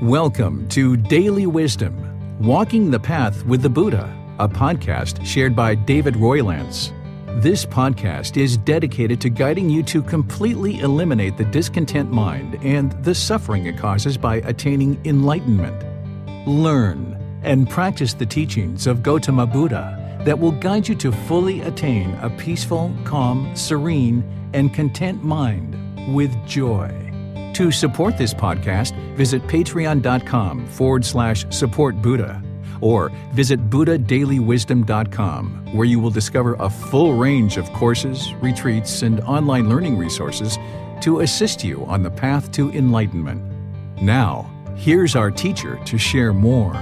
Welcome to Daily Wisdom, Walking the Path with the Buddha, a podcast shared by David Roylance. This podcast is dedicated to guiding you to completely eliminate the discontent mind and the suffering it causes by attaining enlightenment. Learn and practice the teachings of Gotama Buddha that will guide you to fully attain a peaceful, calm, serene, and content mind with joy. To support this podcast, visit patreon.com/supportbuddha or visit buddhadailywisdom.com, where you will discover a full range of courses, retreats, and online learning resources to assist you on the path to enlightenment. Now, here's our teacher to share more.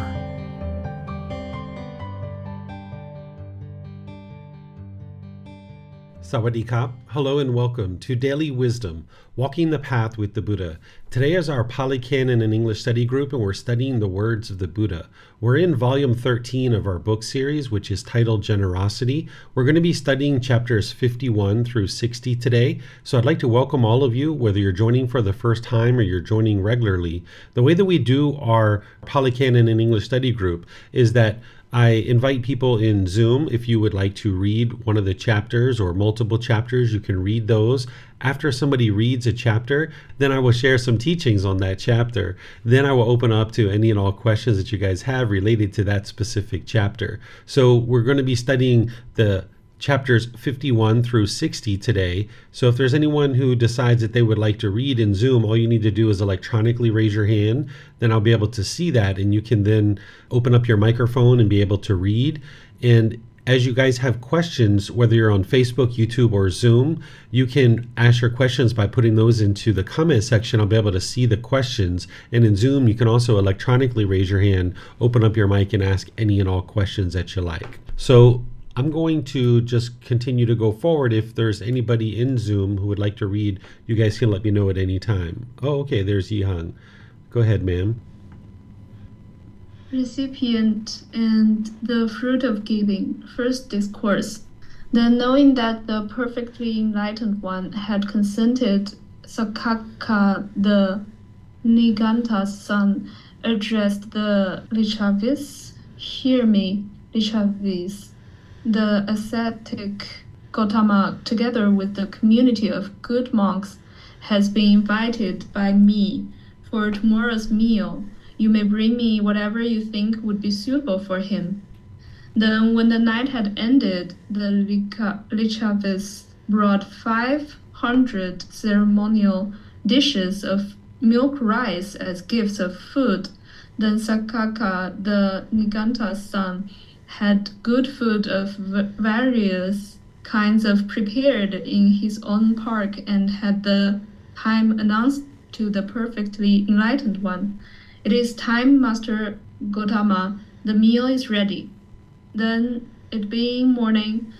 Sawadee Kap. Hello and welcome to Daily Wisdom, Walking the Path with the Buddha. Today is our Pali Canon and English study group, and we're studying the words of the Buddha. We're in volume 13 of our book series, which is titled Generosity. We're going to be studying chapters 51 through 60 today. So I'd like to welcome all of you, whether you're joining for the first time or you're joining regularly. The way that we do our Pali Canon and English study group is that I invite people in Zoom. If you would like to read one of the chapters or multiple chapters, you can read those. After somebody reads a chapter, then I will share some teachings on that chapter. Then I will open up to any and all questions that you guys have related to that specific chapter. So we're going to be studying the chapters 51 through 60 today. So if there's anyone who decides that they would like to read in Zoom, all you need to do is electronically raise your hand. Then I'll be able to see that, and you can then open up your microphone and be able to read. And as you guys have questions, whether you're on Facebook, YouTube, or Zoom, you can ask your questions by putting those into the comment section. I'll be able to see the questions. And in Zoom, you can also electronically raise your hand, open up your mic, and ask any and all questions that you like. So I'm going to just continue to go forward. If there's anybody in Zoom who would like to read, you guys can let me know at any time. Oh, okay, there's Yihang. Go ahead, ma'am. Recipient and the fruit of giving. First discourse. Then, knowing that the perfectly enlightened one had consented, Sakaka, the Niganta's son, addressed the Lichavis. Hear me, Lichavis. The ascetic Gotama, together with the community of good monks, has been invited by me for tomorrow's meal. You may bring me whatever you think would be suitable for him. Then, when the night had ended, the Lichavis brought 500 ceremonial dishes of milk rice as gifts of food. Then Sakaka, the Niganta's son, had good food of various kinds of prepared in his own park, and had the time announced to the perfectly enlightened one. It is time, Master Gotama, the meal is ready. Then, it being morning,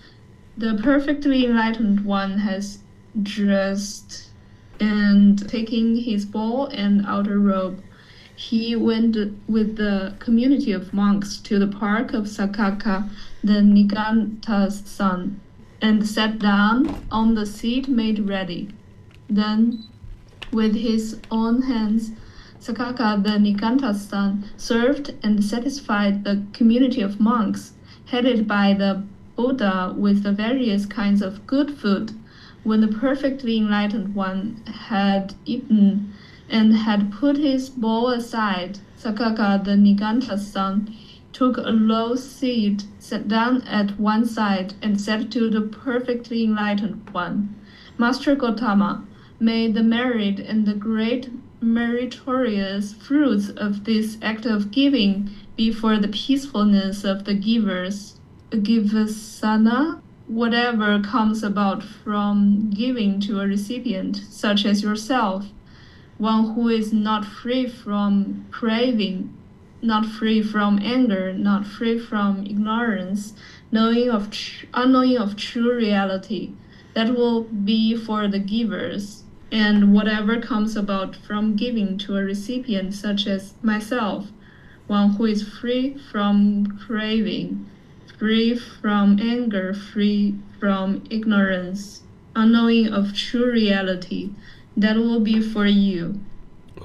the perfectly enlightened one has dressed and taking his bowl and outer robe, he went with the community of monks to the park of Sakaka, the Niganta's son, and sat down on the seat made ready. Then, with his own hands, Sakaka, the Niganta's son, served and satisfied the community of monks, headed by the Buddha with the various kinds of good food. When the perfectly enlightened one had eaten and had put his bowl aside, Sakaka, the Niganta's son, took a low seat, sat down at one side, and said to the perfectly enlightened one, Master Gotama, may the merit and the great meritorious fruits of this act of giving be for the peacefulness of the givers. Givasana, whatever comes about from giving to a recipient, such as yourself, one who is not free from craving, not free from anger, not free from ignorance, unknowing of true reality, that will be for the givers. And whatever comes about from giving to a recipient, such as myself, one who is free from craving, free from anger, free from ignorance, unknowing of true reality, that will be for you.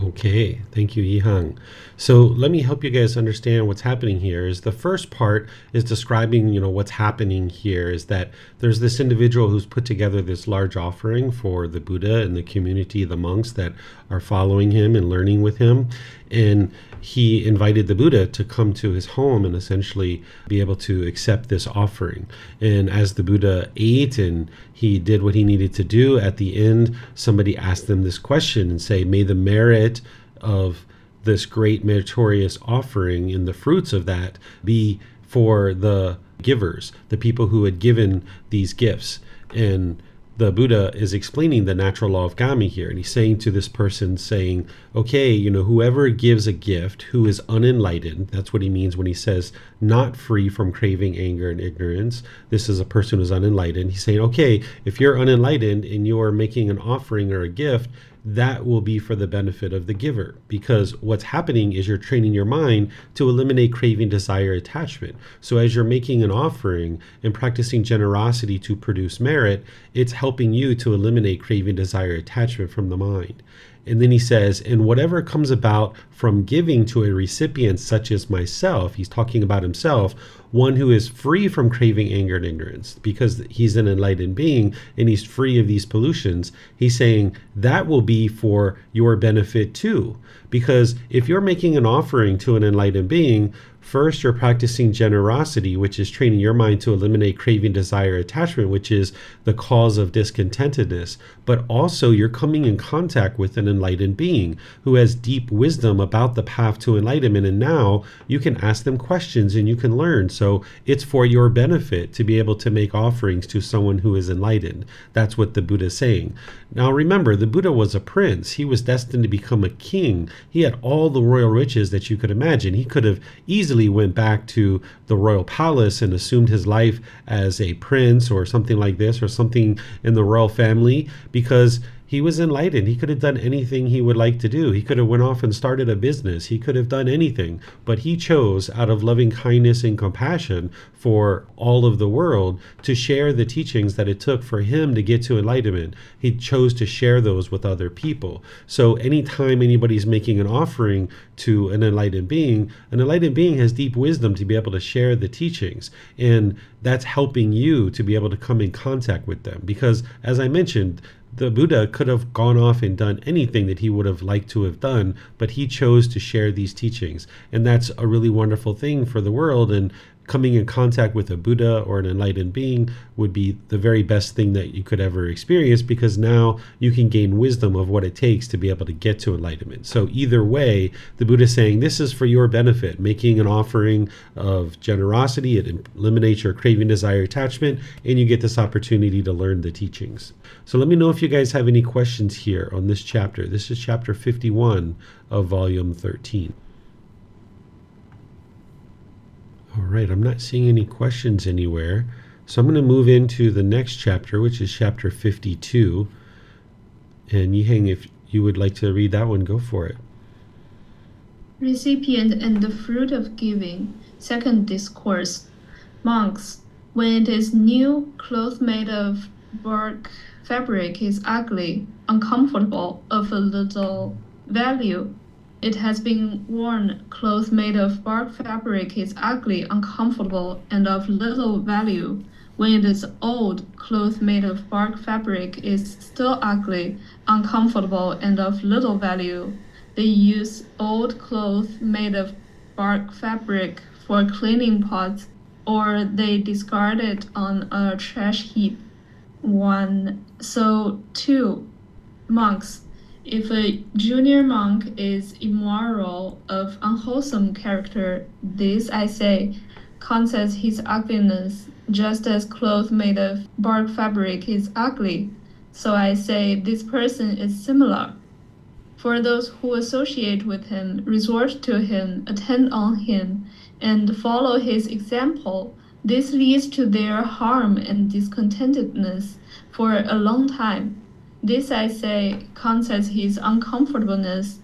Okay, thank you, Yihang. So let me help you guys understand what's happening here. Is the first part is describing, what's happening here is that there's this individual who's put together this large offering for the Buddha and the community, the monks that are following him and learning with him. And he invited the Buddha to come to his home and essentially be able to accept this offering. And as the Buddha ate and he did what he needed to do, at the end, somebody asked them this question and say, may the merit of this great meritorious offering and the fruits of that be for the givers, the people who had given these gifts. And the Buddha is explaining the natural law of Gami here. And he's saying to this person, saying, okay, whoever gives a gift who is unenlightened, that's what he means when he says not free from craving, anger, and ignorance. This is a person who's unenlightened. He's saying, okay, if you're unenlightened and you are making an offering or a gift, that will be for the benefit of the giver, because what's happening is you're training your mind to eliminate craving, desire, attachment. So as you're making an offering and practicing generosity to produce merit, it's helping you to eliminate craving, desire, attachment from the mind. And then he says, and whatever comes about from giving to a recipient such as myself, he's talking about himself, one who is free from craving, anger, and ignorance, because he's an enlightened being and he's free of these pollutions. He's saying that will be for your benefit too. Because if you're making an offering to an enlightened being, first, you're practicing generosity, which is training your mind to eliminate craving, desire, attachment, which is the cause of discontentedness. But also, you're coming in contact with an enlightened being who has deep wisdom about the path to enlightenment. And now you can ask them questions and you can learn. So it's for your benefit to be able to make offerings to someone who is enlightened. That's what the Buddha is saying. Now, remember, the Buddha was a prince. He was destined to become a king. He had all the royal riches that you could imagine. He could have easily went back to the royal palace and assumed his life as a prince or something like this, or something in the royal family, because he was enlightened. He could have done anything he would like to do. He could have went off and started a business. He could have done anything, but he chose, out of loving kindness and compassion for all of the world, to share the teachings that it took for him to get to enlightenment. He chose to share those with other people. So anytime anybody's making an offering to an enlightened being has deep wisdom to be able to share the teachings. And that's helping you to be able to come in contact with them. Because, as I mentioned, the Buddha could have gone off and done anything that he would have liked to have done, but he chose to share these teachings. And that's a really wonderful thing for the world. And coming in contact with a Buddha or an enlightened being would be the very best thing that you could ever experience, because now you can gain wisdom of what it takes to be able to get to enlightenment. So either way, the Buddha is saying this is for your benefit. Making an offering of generosity, it eliminates your craving, desire, attachment, and you get this opportunity to learn the teachings. So let me know if you guys have any questions here on this chapter. This is chapter 51 of volume 13. All right, I'm not seeing any questions anywhere. So I'm going to move into the next chapter, which is chapter 52. And Yihang, if you would like to read that one, go for it. Recipient and the fruit of giving. Second discourse. Monks, when it is new, cloth made of bark fabric is ugly, uncomfortable, of a little value. It has been worn. Cloth made of bark fabric is ugly, uncomfortable, and of little value. When it is old, cloth made of bark fabric is still ugly, uncomfortable, and of little value. They use old cloth made of bark fabric for cleaning pots, or they discard it on a trash heap. 1. So 2. Monks. If a junior monk is immoral, of unwholesome character, this, I say, conceals his ugliness, just as cloth made of bark fabric is ugly. So I say this person is similar. For those who associate with him, resort to him, attend on him, and follow his example, this leads to their harm and discontentedness for a long time. This, I say, conceals his uncomfortableness,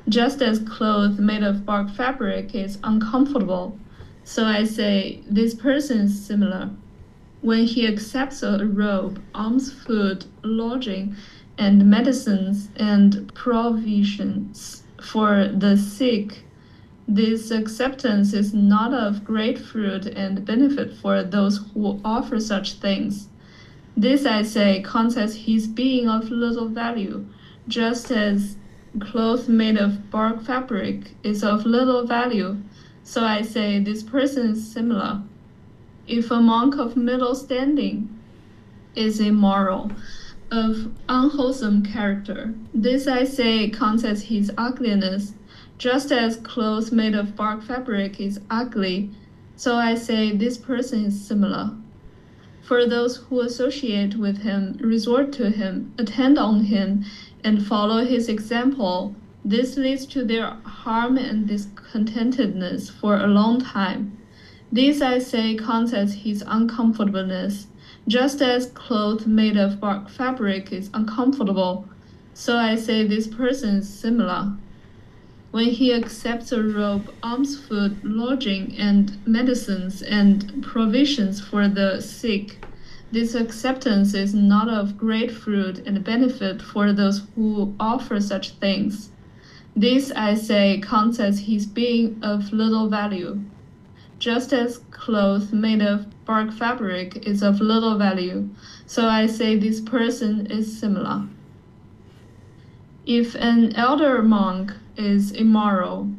just as cloth made of bark fabric is uncomfortable. So I say, this person is similar. When he accepts a robe, alms, food, lodging, and medicines and provisions for the sick. This acceptance is not of great fruit and benefit for those who offer such things. This, I say, counts as his being of little value, just as cloth made of bark fabric is of little value. So I say this person is similar. If a monk of middle standing is immoral, of unwholesome character, this, I say, counts as his ugliness, just as cloth made of bark fabric is ugly. So I say this person is similar. For those who associate with him, resort to him, attend on him, and follow his example, this leads to their harm and discontentedness for a long time. This, I say, counts as his uncomfortableness, just as cloth made of bark fabric is uncomfortable. So I say this person is similar. When he accepts a robe, alms, food, lodging, and medicines and provisions for the sick, this acceptance is not of great fruit and benefit for those who offer such things. This, I say, counts as his being of little value. Just as cloth made of bark fabric is of little value, so I say this person is similar. If an elder monk is immoral,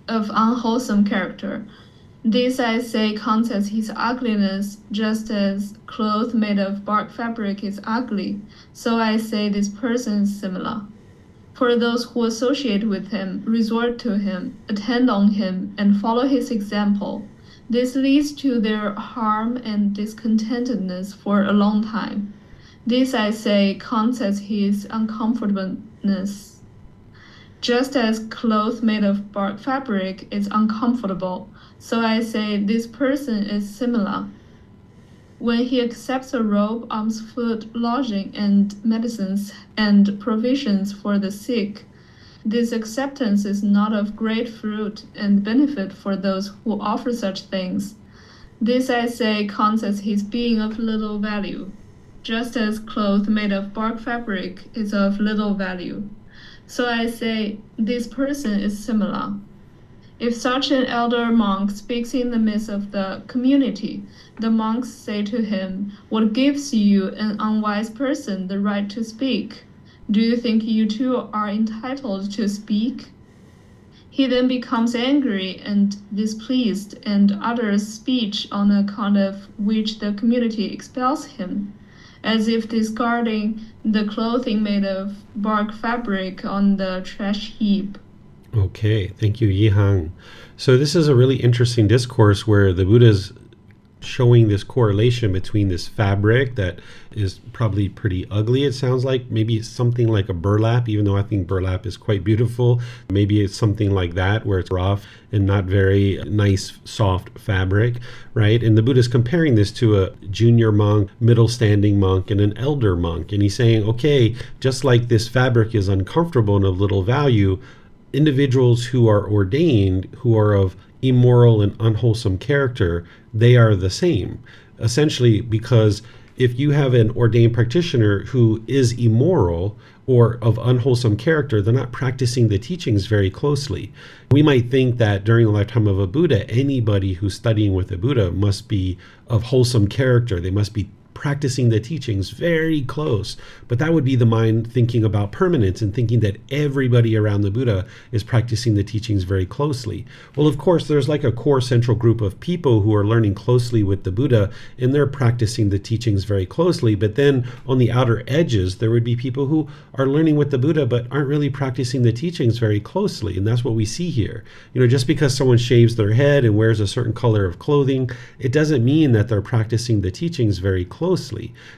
of unwholesome character, this, I say, counts as his ugliness, just as cloth made of bark fabric is ugly, so I say this person is similar. For those who associate with him, resort to him, attend on him, and follow his example, this leads to their harm and discontentedness for a long time. This, I say, counts as his uncomfortableness. Just as cloth made of bark fabric is uncomfortable, so I say this person is similar. When he accepts a robe, alms, food, lodging, and medicines and provisions for the sick, this acceptance is not of great fruit and benefit for those who offer such things. This, I say, counts as his being of little value, just as cloth made of bark fabric is of little value. So I say this person is similar. If such an elder monk speaks in the midst of the community, the monks say to him, "What gives you, an unwise person, the right to speak? Do you think you too are entitled to speak?" He then becomes angry and displeased and utters speech on account of which the community expels him, as if discarding the clothing made of bark fabric on the trash heap. Okay, thank you, Yihang. So this is a really interesting discourse where the Buddha is showing this correlation between this fabric that is probably pretty ugly, it sounds like. Maybe it's something like a burlap, even though I think burlap is quite beautiful. Maybe it's something like that where it's rough and not very nice, soft fabric, right? And the Buddha is comparing this to a junior monk, middle standing monk, and an elder monk. And he's saying, okay, just like this fabric is uncomfortable and of little value, individuals who are ordained, who are of immoral and unwholesome character, they are the same. Essentially, because if you have an ordained practitioner who is immoral or of unwholesome character, they're not practicing the teachings very closely. We might think that during the lifetime of a Buddha, anybody who's studying with a Buddha must be of wholesome character. They must be practicing the teachings very close. But that would be the mind thinking about permanence and thinking that everybody around the Buddha is practicing the teachings very closely. Well, of course, there's like a core central group of people who are learning closely with the Buddha, and they're practicing the teachings very closely. But then on the outer edges, there would be people who are learning with the Buddha but aren't really practicing the teachings very closely. And that's what we see here. You know, just because someone shaves their head and wears a certain color of clothing, it doesn't mean that they're practicing the teachings very closely.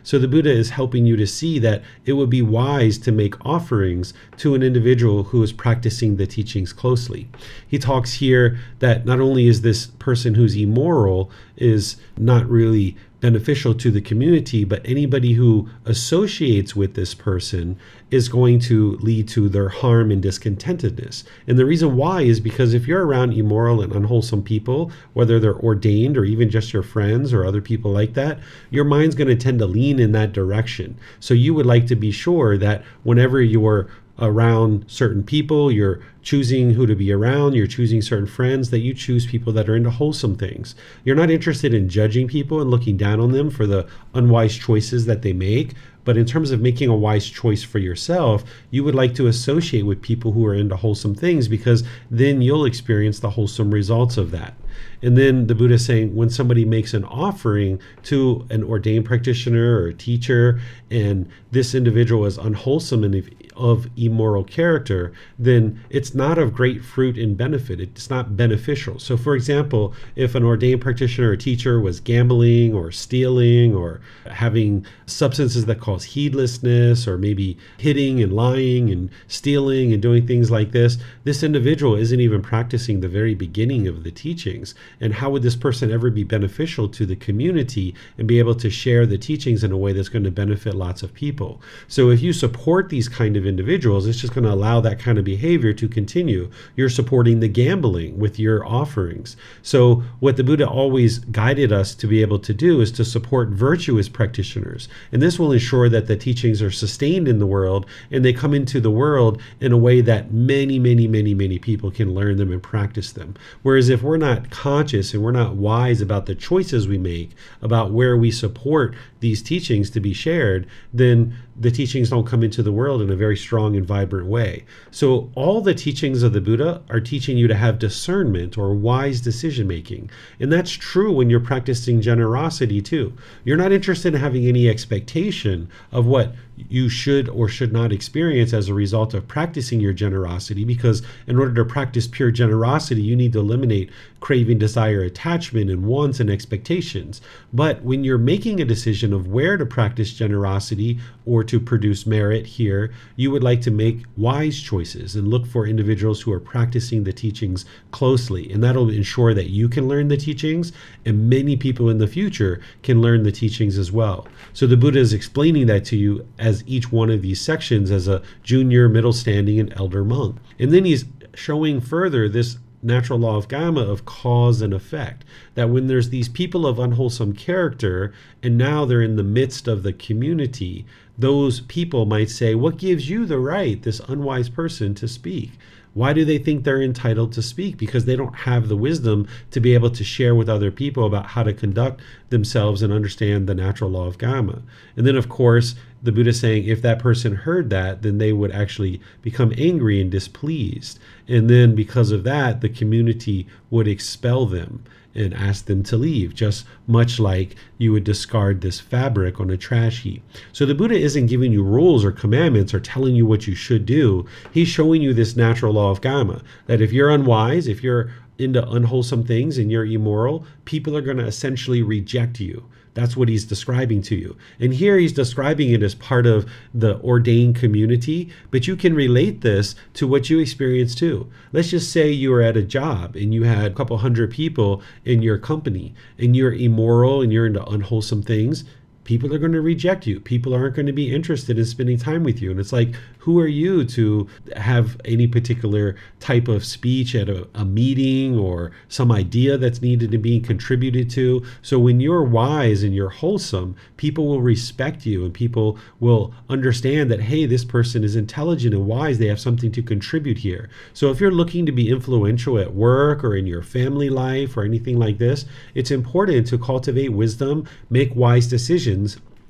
So the Buddha is helping you to see that it would be wise to make offerings to an individual who is practicing the teachings closely. He talks here that not only is this person who's immoral is not really beneficial to the community, but anybody who associates with this person is going to lead to their harm and discontentedness. And the reason why is because if you're around immoral and unwholesome people, whether they're ordained or even just your friends or other people like that, your mind's going to tend to lean in that direction. So you would like to be sure that whenever you're around certain people, you're choosing who to be around, you're choosing certain friends, that you choose people that are into wholesome things. You're not interested in judging people and looking down on them for the unwise choices that they make. But in terms of making a wise choice for yourself, you would like to associate with people who are into wholesome things, because then you'll experience the wholesome results of that. And then the Buddha is saying, when somebody makes an offering to an ordained practitioner or a teacher, and this individual is unwholesome and of immoral character, then it's not of great fruit and benefit. It's not beneficial. So for example, if an ordained practitioner or teacher was gambling or stealing or having substances that cause heedlessness, or maybe hitting and lying and stealing and doing things like this individual isn't even practicing the very beginning of the teachings. And how would this person ever be beneficial to the community and be able to share the teachings in a way that's going to benefit lots of people? So if you support these kind of individuals, it's just going to allow that kind of behavior to continue. You're supporting the gambling with your offerings. So what the Buddha always guided us to be able to do is to support virtuous practitioners. And this will ensure that the teachings are sustained in the world, and they come into the world in a way that many, many, many, many people can learn them and practice them. Whereas if we're not conscious and we're not wise about the choices we make, about where we support these teachings to be shared, then the teachings don't come into the world in a very strong and vibrant way. So all the teachings of the Buddha are teaching you to have discernment or wise decision making. And that's true when you're practicing generosity too. You're not interested in having any expectation of what you should or should not experience as a result of practicing your generosity, because in order to practice pure generosity, you need to eliminate craving, desire, attachment, and wants and expectations. But when you're making a decision of where to practice generosity or to produce merit here, you would like to make wise choices and look for individuals who are practicing the teachings closely. And that'll ensure that you can learn the teachings, and many people in the future can learn the teachings as well. So the Buddha is explaining that to you as each one of these sections as a junior, middle standing, and elder monk. And then he's showing further this natural law of Gotama of cause and effect, that when there's these people of unwholesome character and now they're in the midst of the community, those people might say, what gives you the right, this unwise person, to speak? Why do they think they're entitled to speak? Because they don't have the wisdom to be able to share with other people about how to conduct themselves and understand the natural law of Gotama. And then, of course, the Buddha is saying if that person heard that, then they would actually become angry and displeased. And then because of that, the community would expel them and ask them to leave, just much like you would discard this fabric on a trash heap. So the Buddha isn't giving you rules or commandments or telling you what you should do. He's showing you this natural law of Gotama, that if you're unwise, if you're into unwholesome things and you're immoral, people are going to essentially reject you. That's what he's describing to you. And here he's describing it as part of the ordained community, but you can relate this to what you experience too. Let's just say you were at a job and you had a couple hundred people in your company and you're immoral and you're into unwholesome things. People are going to reject you. People aren't going to be interested in spending time with you. And it's like, who are you to have any particular type of speech at a meeting or some idea that's needed to be contributed to? So when you're wise and you're wholesome, people will respect you and people will understand that, hey, this person is intelligent and wise. They have something to contribute here. So if you're looking to be influential at work or in your family life or anything like this, it's important to cultivate wisdom, make wise decisions,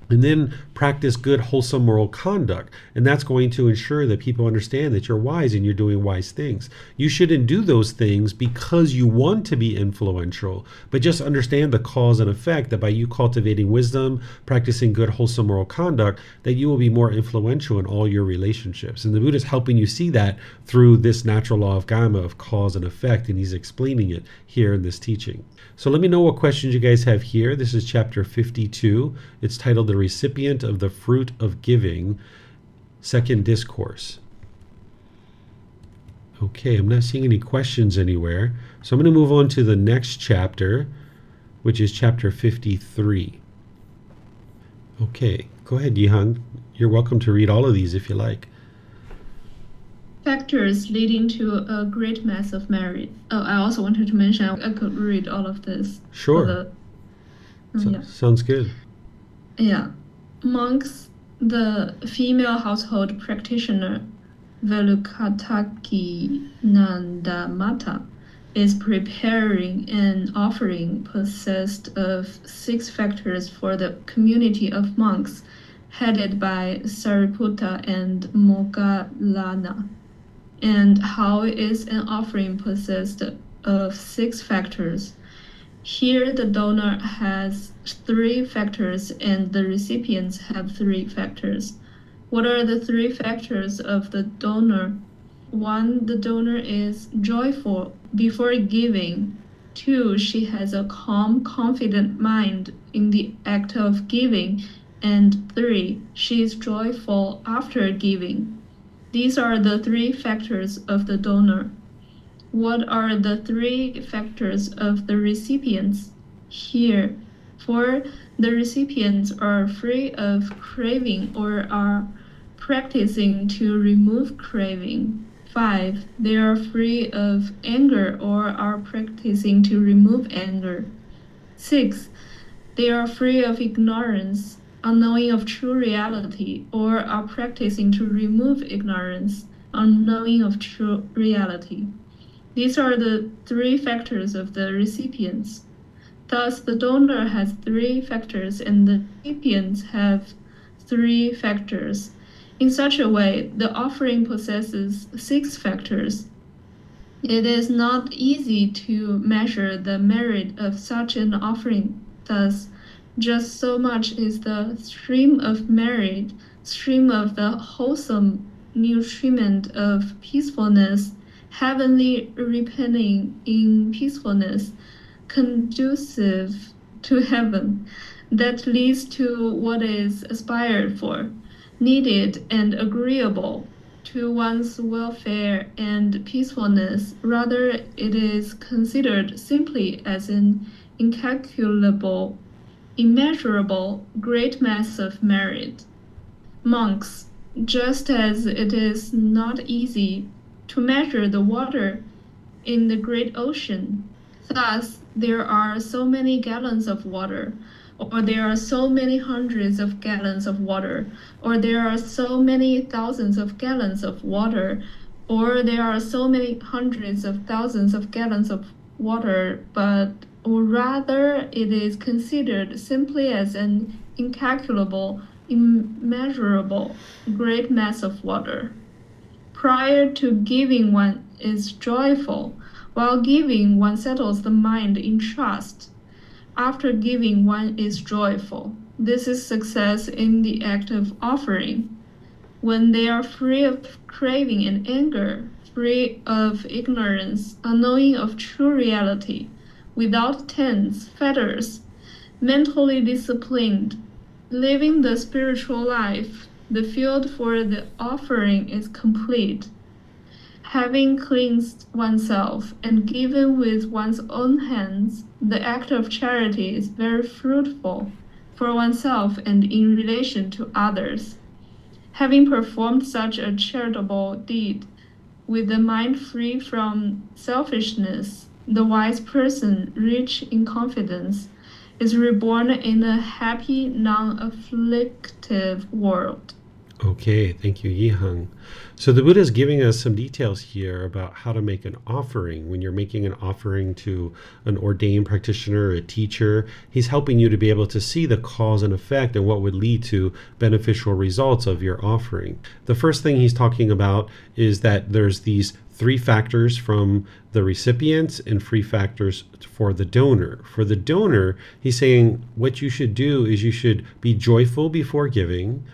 and then practice good, wholesome moral conduct. And that's going to ensure that people understand that you're wise and you're doing wise things. You shouldn't do those things because you want to be influential, but just understand the cause and effect, that by you cultivating wisdom, practicing good, wholesome moral conduct, that you will be more influential in all your relationships. And the Buddha is helping you see that through this natural law of Gotama of cause and effect, and he's explaining it here in this teaching. So let me know what questions you guys have here. This is chapter 52. It's titled The Recipient of the Fruit of Giving, Second Discourse. Okay, I'm not seeing any questions anywhere. So I'm going to move on to the next chapter, which is chapter 53. Okay, go ahead, Yihan. You're welcome to read all of these if you like. Factors leading to a great mass of merit. Oh, I also wanted to mention I could read all of this. Sure. Sounds good. Yeah. Monks, the female household practitioner, Velukataki Nandamata, is preparing an offering possessed of 6 factors for the community of monks headed by Sariputta and Moggallana. And how is an offering possessed of 6 factors? Here the donor has 3 factors and the recipients have 3 factors. What are the 3 factors of the donor? 1, the donor is joyful before giving. 2, she has a calm, confident mind in the act of giving. And 3, she is joyful after giving. These are the 3 factors of the donor. What are the 3 factors of the recipients? Here, 4, the recipients are free of craving or are practicing to remove craving. 5, they are free of anger or are practicing to remove anger. 6, they are free of ignorance, unknowing of true reality, or are practicing to remove ignorance, unknowing of true reality. These are the 3 factors of the recipients. Thus, the donor has 3 factors and the recipients have 3 factors. In such a way, the offering possesses 6 factors. It is not easy to measure the merit of such an offering. Thus, just so much is the stream of merit, stream of the wholesome nutriment of peacefulness, heavenly ripening in peacefulness, conducive to heaven, that leads to what is aspired for, needed and agreeable to one's welfare and peacefulness. Rather, it is considered simply as an incalculable, immeasurable great mass of merit. Monks, just as it is not easy to measure the water in the great ocean, thus there are so many gallons of water, or there are so many hundreds of gallons of water, or there are so many thousands of gallons of water, or there are so many hundreds of thousands of gallons of water, or rather it is considered simply as an incalculable, immeasurable great mass of water. Prior to giving, one is joyful. While giving, one settles the mind in trust. After giving, one is joyful. This is success in the act of offering. When they are free of craving and anger, free of ignorance, unknowing of true reality, without tents, fetters, mentally disciplined, living the spiritual life, the field for the offering is complete. Having cleansed oneself and given with one's own hands, the act of charity is very fruitful for oneself and in relation to others. Having performed such a charitable deed, with the mind free from selfishness, the wise person, rich in confidence, is reborn in a happy, non-afflictive world. Okay, thank you, Yihang. So the Buddha is giving us some details here about how to make an offering. When you're making an offering to an ordained practitioner or a teacher, he's helping you to be able to see the cause and effect and what would lead to beneficial results of your offering. The first thing he's talking about is that there's these 3 factors from the recipients and 3 factors for the donor. For the donor, he's saying what you should do is you should be joyful before giving,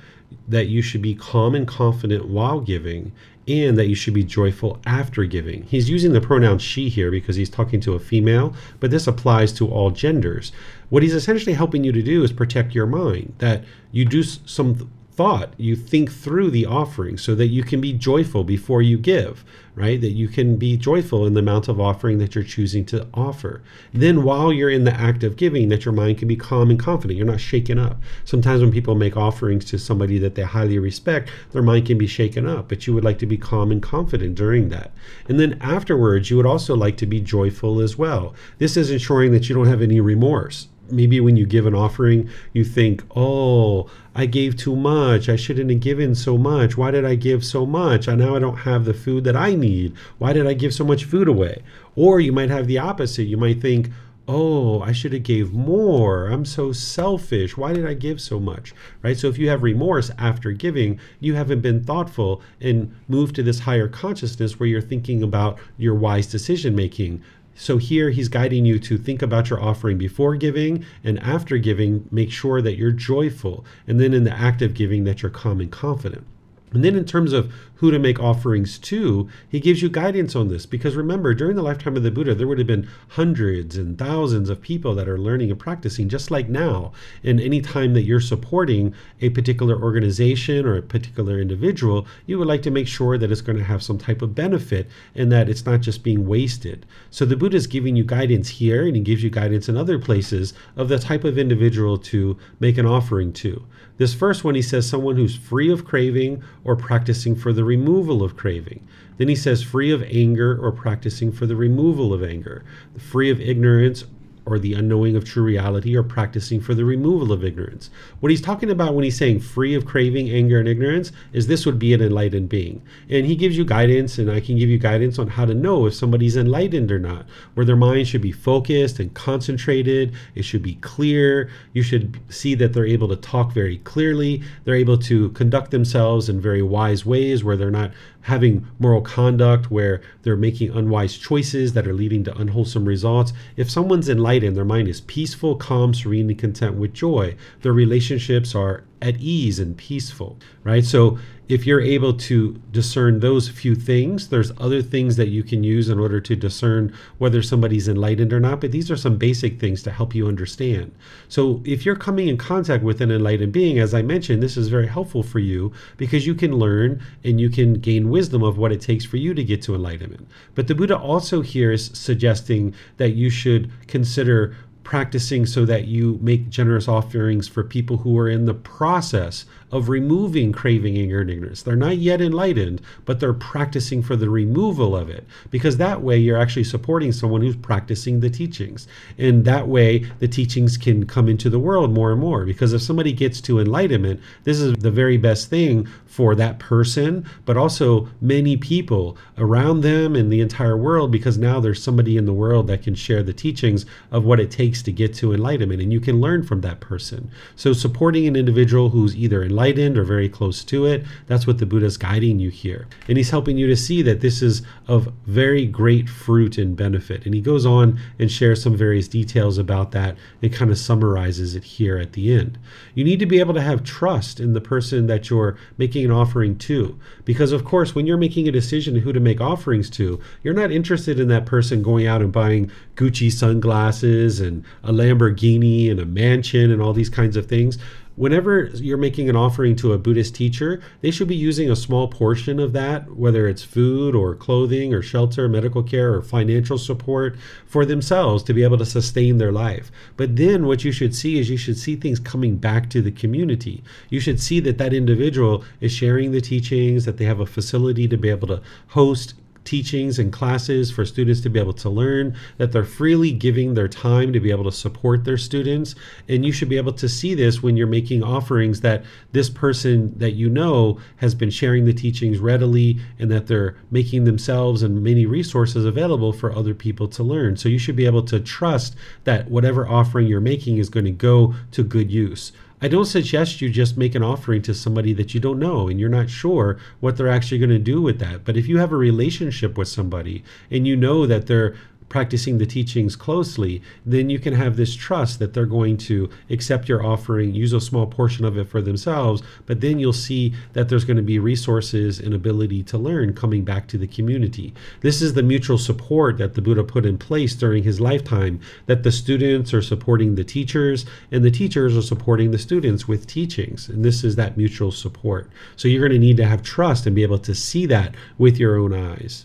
that you should be calm and confident while giving, and that you should be joyful after giving. He's using the pronoun she here because he's talking to a female, but this applies to all genders. What he's essentially helping you to do is protect your mind, that you do some thought. You think through the offering so that you can be joyful before you give, right? That you can be joyful in the amount of offering that you're choosing to offer. Then while you're in the act of giving, that your mind can be calm and confident. You're not shaken up. Sometimes when people make offerings to somebody that they highly respect, their mind can be shaken up, but you would like to be calm and confident during that. And then afterwards, you would also like to be joyful as well. This is ensuring that you don't have any remorse. Maybe when you give an offering, you think, oh, I gave too much. I shouldn't have given so much. Why did I give so much? Now I don't have the food that I need. Why did I give so much food away? Or you might have the opposite. You might think, oh, I should have gave more. I'm so selfish. Why did I give so much? Right? So if you have remorse after giving, you haven't been thoughtful and moved to this higher consciousness where you're thinking about your wise decision making. So here he's guiding you to think about your offering before giving, and after giving, make sure that you're joyful. And then in the act of giving, that you're calm and confident. And then in terms of who to make offerings to, he gives you guidance on this. Because remember, during the lifetime of the Buddha, there would have been hundreds and thousands of people that are learning and practicing just like now. And any time that you're supporting a particular organization or a particular individual, you would like to make sure that it's going to have some type of benefit and that it's not just being wasted. So the Buddha is giving you guidance here, and he gives you guidance in other places of the type of individual to make an offering to. This first one, he says someone who's free of craving or practicing for the removal of craving. Then he says free of anger or practicing for the removal of anger. Free of ignorance or the unknowing of true reality, or practicing for the removal of ignorance. What he's talking about when he's saying free of craving, anger, and ignorance is this would be an enlightened being. And he gives you guidance, and I can give you guidance on how to know if somebody's enlightened or not, where their mind should be focused and concentrated. It should be clear. You should see that they're able to talk very clearly. They're able to conduct themselves in very wise ways, where they're not having moral conduct, where they're making unwise choices that are leading to unwholesome results. If someone's enlightened, their mind is peaceful, calm, serene, and content with joy. Their relationships are at ease and peaceful, right? So if you're able to discern those few things, there's other things that you can use in order to discern whether somebody's enlightened or not, but these are some basic things to help you understand. So if you're coming in contact with an enlightened being, as I mentioned, this is very helpful for you because you can learn and you can gain wisdom of what it takes for you to get to enlightenment. But the Buddha also here is suggesting that you should consider practicing so that you make generous offerings for people who are in the process of removing craving, anger, and ignorance. They're not yet enlightened, but they're practicing for the removal of it, because that way you're actually supporting someone who's practicing the teachings. And that way the teachings can come into the world more and more, because if somebody gets to enlightenment, this is the very best thing for that person, but also many people around them in the entire world, because now there's somebody in the world that can share the teachings of what it takes to get to enlightenment, and you can learn from that person. So supporting an individual who's either enlightened or very close to it, that's what the Buddha's guiding you here. And he's helping you to see that this is of very great fruit and benefit. And he goes on and shares some various details about that and kind of summarizes it here at the end. You need to be able to have trust in the person that you're making an offering to, because of course when you're making a decision who to make offerings to, you're not interested in that person going out and buying Gucci sunglasses and a Lamborghini and a mansion and all these kinds of things. Whenever you're making an offering to a Buddhist teacher, they should be using a small portion of that, whether it's food or clothing or shelter, medical care, or financial support for themselves to be able to sustain their life. But then what you should see is you should see things coming back to the community. You should see that that individual is sharing the teachings, that they have a facility to be able to host teachings and classes for students to be able to learn, that they're freely giving their time to be able to support their students. And you should be able to see this when you're making offerings, that this person that you know has been sharing the teachings readily, and that they're making themselves and many resources available for other people to learn. So you should be able to trust that whatever offering you're making is going to go to good use. I don't suggest you just make an offering to somebody that you don't know and you're not sure what they're actually going to do with that. But if you have a relationship with somebody and you know that they're practicing the teachings closely, then you can have this trust that they're going to accept your offering, use a small portion of it for themselves, but then you'll see that there's going to be resources and ability to learn coming back to the community. This is the mutual support that the Buddha put in place during his lifetime, that the students are supporting the teachers and the teachers are supporting the students with teachings. And this is that mutual support. So you're going to need to have trust and be able to see that with your own eyes.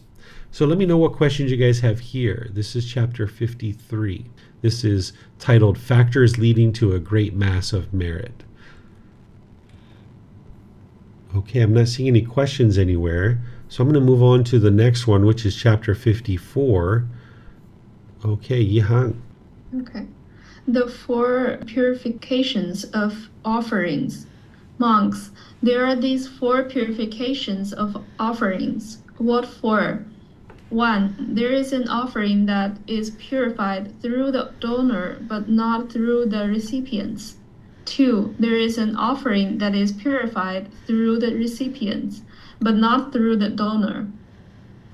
So let me know what questions you guys have here. This is chapter 53. This is titled Factors Leading to a Great Mass of Merit. Okay, I'm not seeing any questions anywhere. So I'm going to move on to the next one, which is chapter 54. Okay, Yihang. Okay. The 4 purifications of offerings. Monks, there are these 4 purifications of offerings. What for? 1. There is an offering that is purified through the donor but not through the recipients. 2. There is an offering that is purified through the recipients but not through the donor.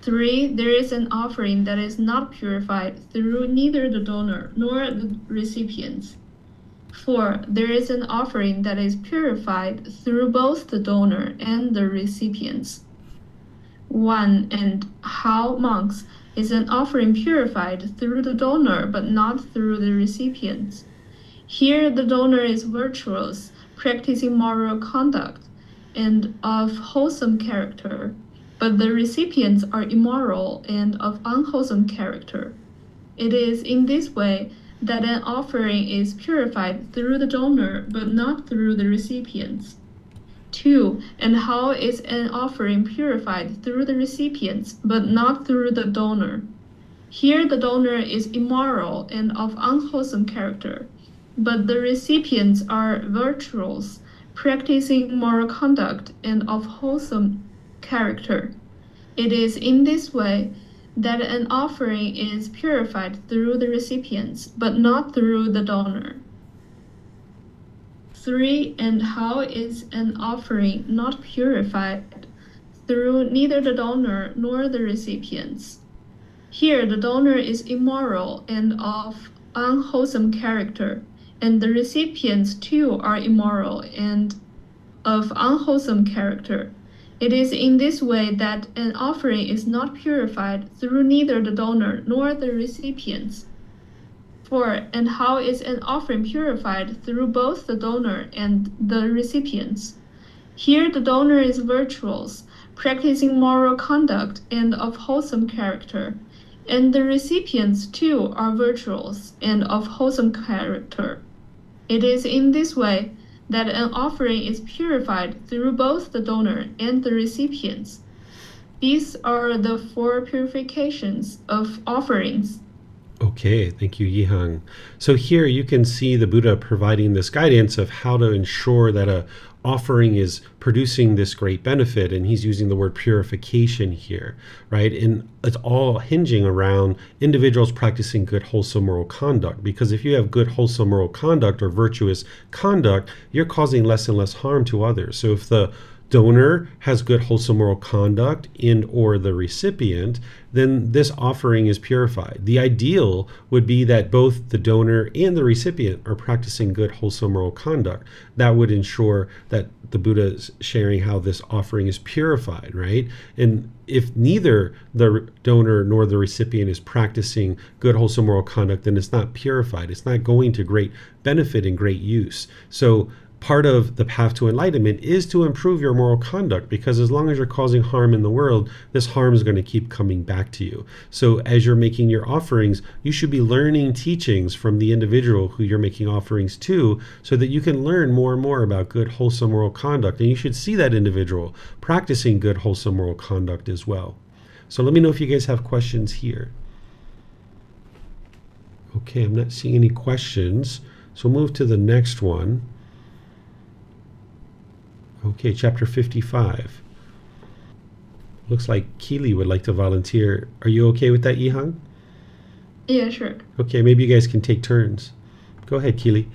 3. There is an offering that is not purified through neither the donor nor the recipients. 4. There is an offering that is purified through both the donor and the recipients. 1. And how, monks, is an offering purified through the donor but not through the recipients? Here the donor is virtuous, practicing moral conduct and of wholesome character, but the recipients are immoral and of unwholesome character. It is in this way that an offering is purified through the donor but not through the recipients. 2. And how is an offering purified through the recipients but not through the donor? Here the donor is immoral and of unwholesome character, but the recipients are virtuous, practicing moral conduct and of wholesome character. It is in this way that an offering is purified through the recipients but not through the donor. 3. And how is an offering not purified through neither the donor nor the recipients? Here the donor is immoral and of unwholesome character, and the recipients too are immoral and of unwholesome character. It is in this way that an offering is not purified through neither the donor nor the recipients. 4. And how is an offering purified through both the donor and the recipients? Here the donor is virtuous, practicing moral conduct and of wholesome character, and the recipients too are virtuous and of wholesome character. It is in this way that an offering is purified through both the donor and the recipients. These are the 4 purifications of offerings. Okay, thank you, Yihang. So here you can see the Buddha providing this guidance of how to ensure that a offering is producing this great benefit, and he's using the word purification here, right? And it's all hinging around individuals practicing good, wholesome moral conduct, because if you have good, wholesome moral conduct or virtuous conduct, you're causing less and less harm to others. So if the donor has good, wholesome moral conduct and or the recipient, then this offering is purified. The ideal would be that both the donor and the recipient are practicing good, wholesome moral conduct. That would ensure that the Buddha is sharing how this offering is purified, right? And if neither the donor nor the recipient is practicing good, wholesome moral conduct, then it's not purified. It's not going to great benefit and great use. So part of the path to enlightenment is to improve your moral conduct, because as long as you're causing harm in the world, this harm is going to keep coming back to you. So as you're making your offerings, you should be learning teachings from the individual who you're making offerings to, so that you can learn more and more about good, wholesome moral conduct. And you should see that individual practicing good, wholesome moral conduct as well. So let me know if you guys have questions here. Okay, I'm not seeing any questions. So we'll move to the next one. Okay, chapter 55. Looks like Keely would like to volunteer. Are you okay with that, Yihang? Yeah, sure. Okay, maybe you guys can take turns. Go ahead, Keely.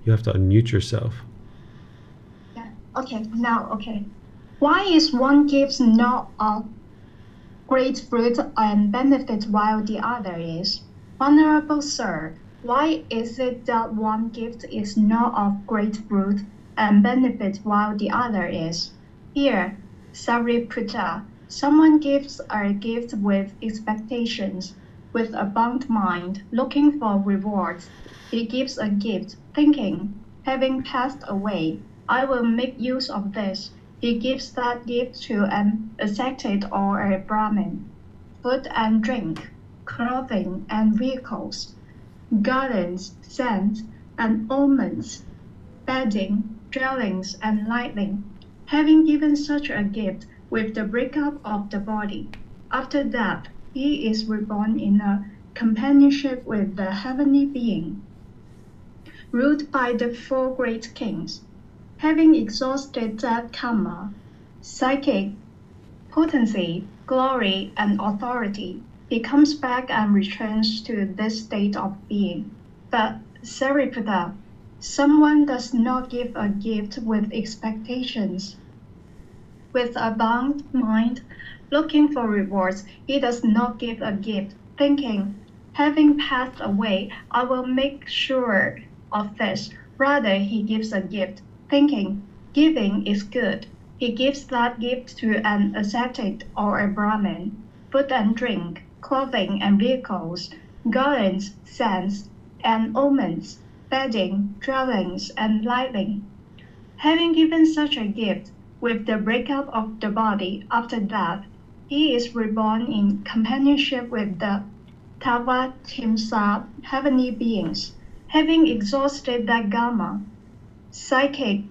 You have to unmute yourself. Yeah. Okay, now, okay. Why is one gives not all? great fruit and benefit while the other is. Honorable Sir, why is it that one gift is not of great fruit and benefit while the other is? Here, Sariputta, someone gives a gift with expectations, with a bound mind, looking for rewards. He gives a gift, thinking, having passed away, I will make use of this. He gives that gift to an ascetic or a Brahmin. Food and drink, clothing and vehicles, gardens, scents, and ornaments, bedding, dwellings, and lighting. Having given such a gift with the breakup of the body, after that he is reborn in a companionship with the heavenly being, ruled by the four great kings. Having exhausted that karma, psychic, potency, glory, and authority, he comes back and returns to this state of being. But Sariputta, someone does not give a gift with expectations. With a bound mind, looking for rewards, he does not give a gift, thinking, having passed away, I will make sure of this. Rather, he gives a gift, thinking, giving is good. He gives that gift to an ascetic or a Brahmin. Food and drink, clothing and vehicles, garlands, scents, and ornaments, bedding, dwellings, and lighting. Having given such a gift, with the breakup of the body after death, he is reborn in companionship with the Tavatimsa heavenly beings. Having exhausted that Dhamma, psychic,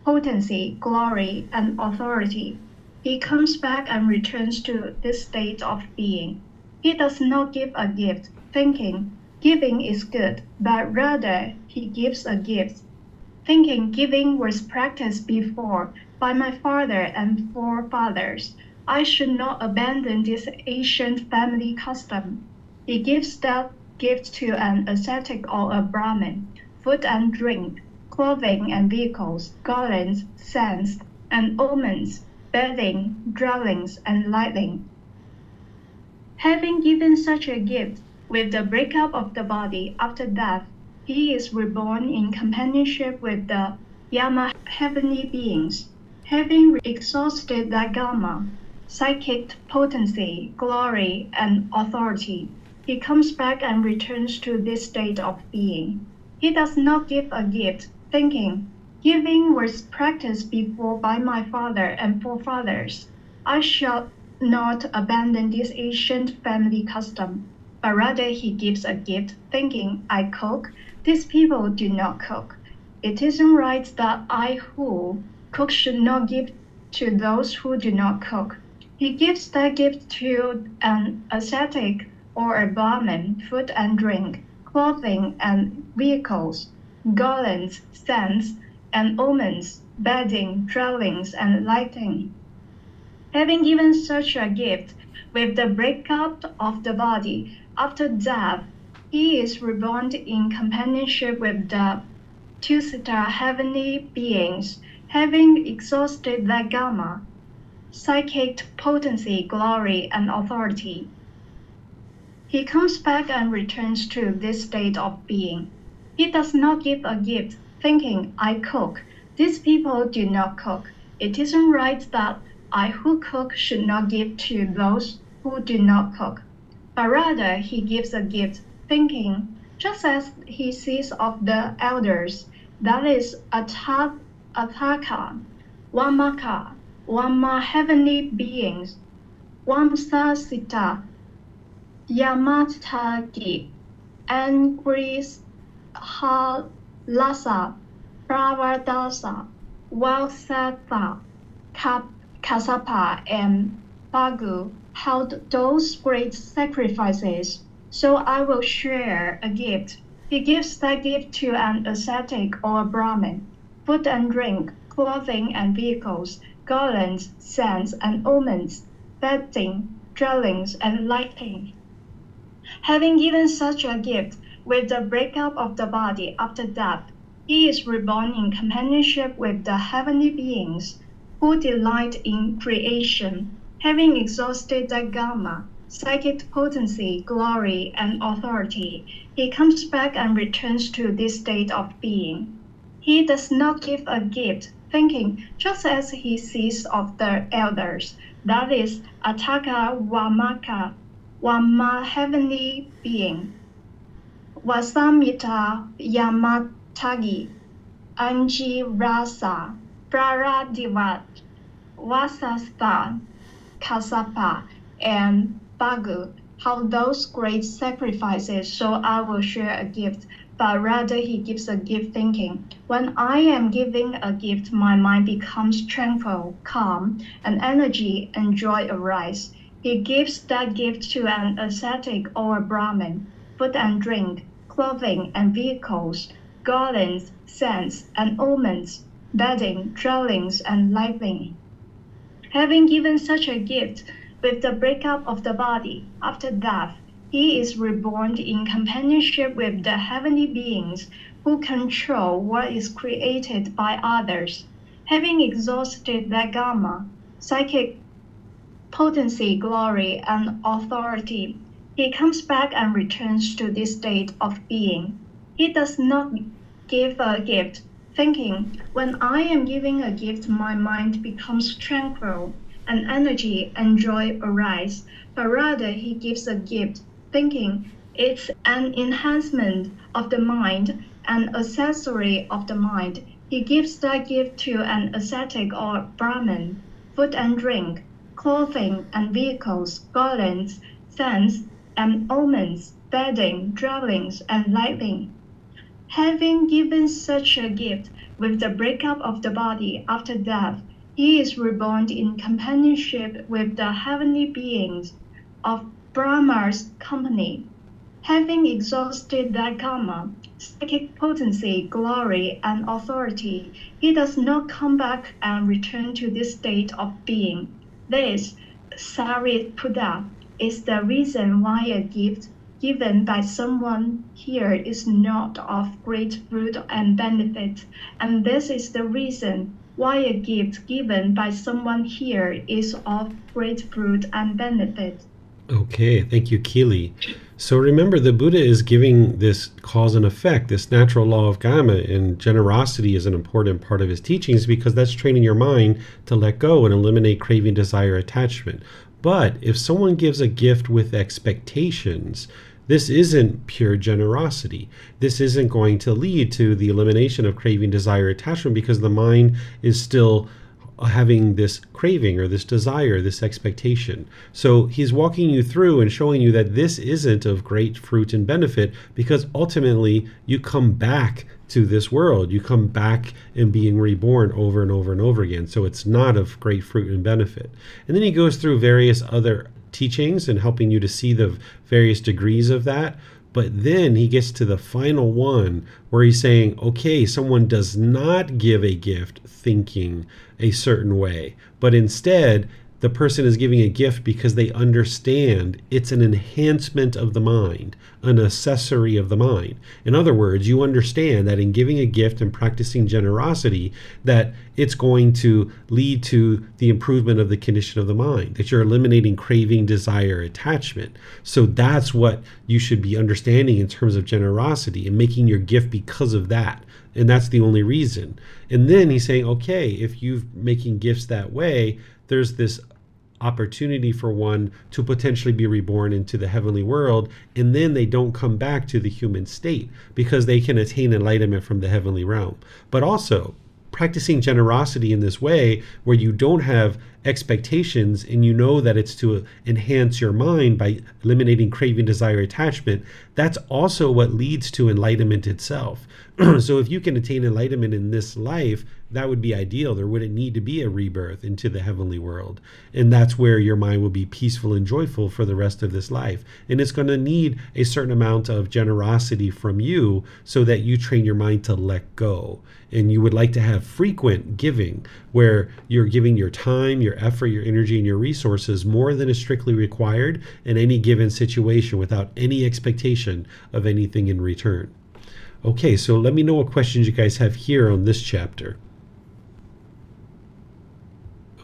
potency, glory, and authority, he comes back and returns to this state of being. He does not give a gift, thinking, giving is good, but rather he gives a gift, thinking giving was practiced before by my father and forefathers. I should not abandon this ancient family custom. He gives that gift to an ascetic or a Brahmin, food and drink, clothing and vehicles, garlands, scents, and ornaments, bedding, dwellings, and lighting. Having given such a gift, with the breakup of the body after death, he is reborn in companionship with the Yama heavenly beings. Having exhausted that Dhamma, psychic potency, glory, and authority, he comes back and returns to this state of being. He does not give a gift, thinking, giving was practiced before by my father and forefathers. I shall not abandon this ancient family custom, but rather he gives a gift, thinking, I cook, these people do not cook. It isn't right that I who cook should not give to those who do not cook. He gives that gift to an ascetic or a Brahmin, food and drink, clothing and vehicles, garlands, scents, and ornaments, bedding, dwellings, and lighting. Having given such a gift, with the breakup of the body after death, he is reborn in companionship with the two-sita heavenly beings, having exhausted their Dhamma, psychic potency, glory, and authority. He comes back and returns to this state of being. He does not give a gift, thinking, I cook. These people do not cook. It isn't right that I who cook should not give to those who do not cook. But rather he gives a gift, thinking, just as he sees of the elders, that is Ataka, Wamaka, Wama heavenly beings, Wamsasita, Yamataki, and Gris Halasa, Pravardasa, Valsatha, Kasapa, and Bagu held those great sacrifices. So I will share a gift. He gives that gift to an ascetic or a Brahmin, food and drink, clothing and vehicles, garlands, scents, and ornaments, bedding, dwellings, and lighting. Having given such a gift, with the breakup of the body after death, he is reborn in companionship with the heavenly beings who delight in creation. Having exhausted the Dhamma, psychic potency, glory, and authority, he comes back and returns to this state of being. He does not give a gift, thinking just as he sees of the elders, that is, Ataka Wama heavenly being, Wasamita Yamatagi, Anji Rasa, Praradivat, Vasastha, Kasapa, and Bagu, how those great sacrifices, so I will share a gift, but rather he gives a gift thinking. When I am giving a gift, my mind becomes tranquil, calm, and energy and joy arise. He gives that gift to an ascetic or a Brahmin, food and drink, clothing and vehicles, garlands, scents, and ornaments, bedding, dwellings, and lighting. Having given such a gift, with the breakup of the body after death, he is reborn in companionship with the heavenly beings who control what is created by others. Having exhausted the Dhamma, psychic potency, glory, and authority, he comes back and returns to this state of being. He does not give a gift, thinking, when I am giving a gift, my mind becomes tranquil, and energy and joy arise, but rather he gives a gift, thinking it's an enhancement of the mind, an accessory of the mind. He gives that gift to an ascetic or Brahmin, food and drink, clothing and vehicles, garlands, scents, and ornaments, bedding, dwellings, and lighting. Having given such a gift, with the breakup of the body after death, he is reborn in companionship with the heavenly beings of Brahma's company. Having exhausted the Dhamma, psychic potency, glory, and authority, he does not come back and return to this state of being. This, Sariputta, is the reason why a gift given by someone here is not of great fruit and benefit, and this is the reason why a gift given by someone here is of great fruit and benefit. Okay, thank you, Keely. So remember, the Buddha is giving this cause and effect, this natural law of karma, and generosity is an important part of his teachings because that's training your mind to let go and eliminate craving, desire, attachment. But if someone gives a gift with expectations, this isn't pure generosity. This isn't going to lead to the elimination of craving, desire, attachment because the mind is still having this craving or this desire, this expectation. So he's walking you through and showing you that this isn't of great fruit and benefit because ultimately you come back to this world. You come back and being reborn over and over and over again. So it's not of great fruit and benefit. And then he goes through various other teachings and helping you to see the various degrees of that. But then he gets to the final one where he's saying, okay, someone does not give a gift thinking a certain way, but instead the person is giving a gift because they understand it's an enhancement of the mind, an accessory of the mind. In other words, you understand that in giving a gift and practicing generosity, that it's going to lead to the improvement of the condition of the mind, that you're eliminating craving, desire, attachment. So that's what you should be understanding in terms of generosity and making your gift because of that. And that's the only reason. And then he's saying, okay, if you're making gifts that way, there's this opportunity for one to potentially be reborn into the heavenly world, and then they don't come back to the human state because they can attain enlightenment from the heavenly realm. But also, practicing generosity in this way where you don't have expectations and you know that it's to enhance your mind by eliminating craving, desire, attachment, that's also what leads to enlightenment itself. So if you can attain enlightenment in this life, that would be ideal. There wouldn't need to be a rebirth into the heavenly world. And that's where your mind will be peaceful and joyful for the rest of this life. And it's going to need a certain amount of generosity from you so that you train your mind to let go. And you would like to have frequent giving where you're giving your time, your effort, your energy, and your resources more than is strictly required in any given situation without any expectation of anything in return. Okay, so let me know what questions you guys have here on this chapter.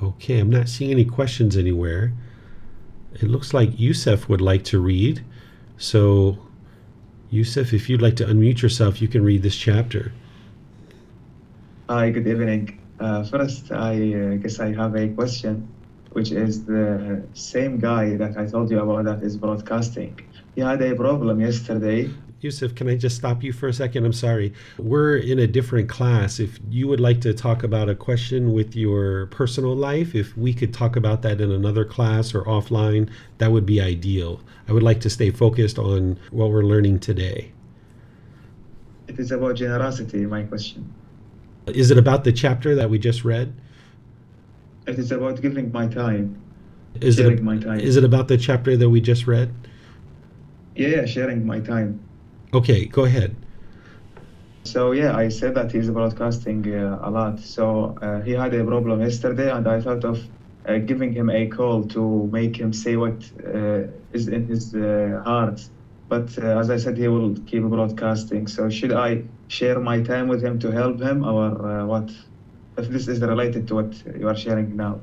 Okay, I'm not seeing any questions anywhere. It looks like Yusuf would like to read. So, Yusuf, if you'd like to unmute yourself, you can read this chapter. Hi, good evening. First, I guess I have a question, which is the same guy that I told you about that is broadcasting. He had a problem yesterday. Yusuf, can I just stop you for a second? I'm sorry. We're in a different class. If you would like to talk about a question with your personal life, if we could talk about that in another class or offline, that would be ideal. I would like to stay focused on what we're learning today. It is about generosity, my question. Is it about the chapter that we just read? It is about giving my time, Is sharing my time. Is it about the chapter that we just read? Yeah, sharing my time. Okay, go ahead. So yeah, I said that he's broadcasting a lot. So he had a problem yesterday, and I thought of giving him a call to make him say what is in his heart. But as I said, he will keep broadcasting. So should I share my time with him to help him, or what? If this is related to what you are sharing now.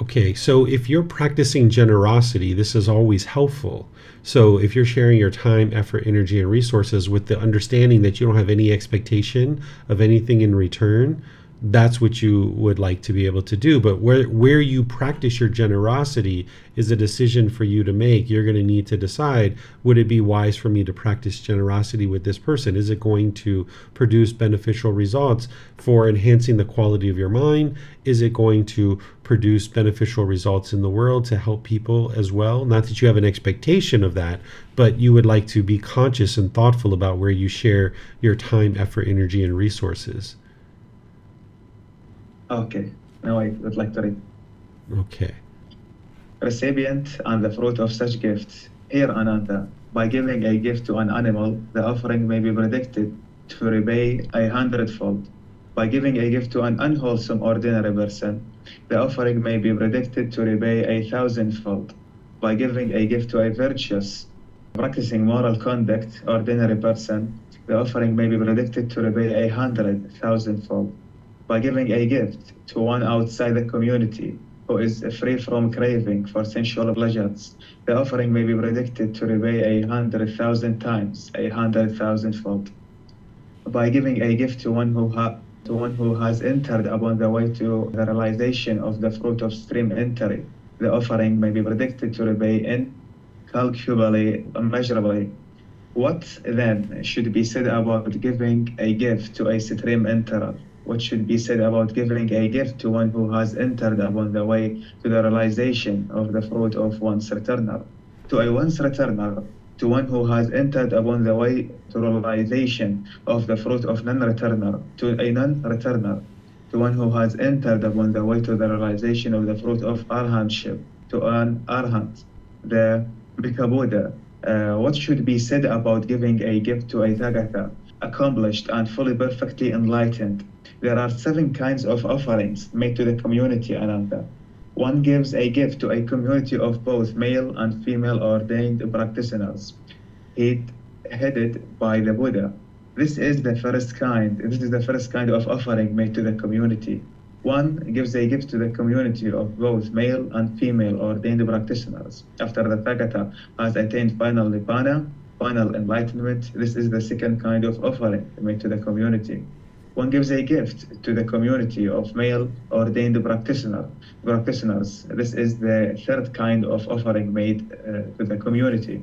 Okay, so if you're practicing generosity, this is always helpful. So if you're sharing your time, effort, energy, and resources with the understanding that you don't have any expectation of anything in return, that's what you would like to be able to do. But where you practice your generosity is a decision for you to make. You're going to need to decide, would it be wise for me to practice generosity with this person? Is it going to produce beneficial results for enhancing the quality of your mind? Is it going to produce beneficial results in the world to help people as well? Not that you have an expectation of that, but you would like to be conscious and thoughtful about where you share your time, effort, energy, and resources. Okay, now I would like to read. Okay. Recipient and the fruit of such gifts. Here, Ananda, by giving a gift to an animal, the offering may be predicted to repay 100-fold. By giving a gift to an unwholesome ordinary person, the offering may be predicted to repay 1,000-fold. By giving a gift to a virtuous, practicing moral conduct ordinary person, the offering may be predicted to repay 100,000-fold. By giving a gift to one outside the community who is free from craving for sensual pleasures, the offering may be predicted to repay 100,000 times, 100,000-fold. By giving a gift to one who has entered upon the way to the realization of the fruit of stream entry, the offering may be predicted to repay incalculably, immeasurably. What then should be said about giving a gift to a stream enterer? What should be said about giving a gift to one who has entered upon the way to the realization of the fruit of one's returner? To a once returner, to one who has entered upon the way to realization of the fruit of non-returner, to a non-returner, to one who has entered upon the way to the realization of the fruit of arhantship, to an arhant, the Bhikkha Buddha. What should be said about giving a gift to a Tathagata, accomplished and fully perfectly enlightened? There are 7 kinds of offerings made to the community, Ananda. One gives a gift to a community of both male and female ordained practitioners, headed by the Buddha. This is the first kind of offering made to the community. One gives a gift to the community of both male and female ordained practitioners. After the Tathagata has attained final Nibbana, final enlightenment, this is the second kind of offering made to the community. One gives a gift to the community of male ordained practitioners. This is the third kind of offering made to the community.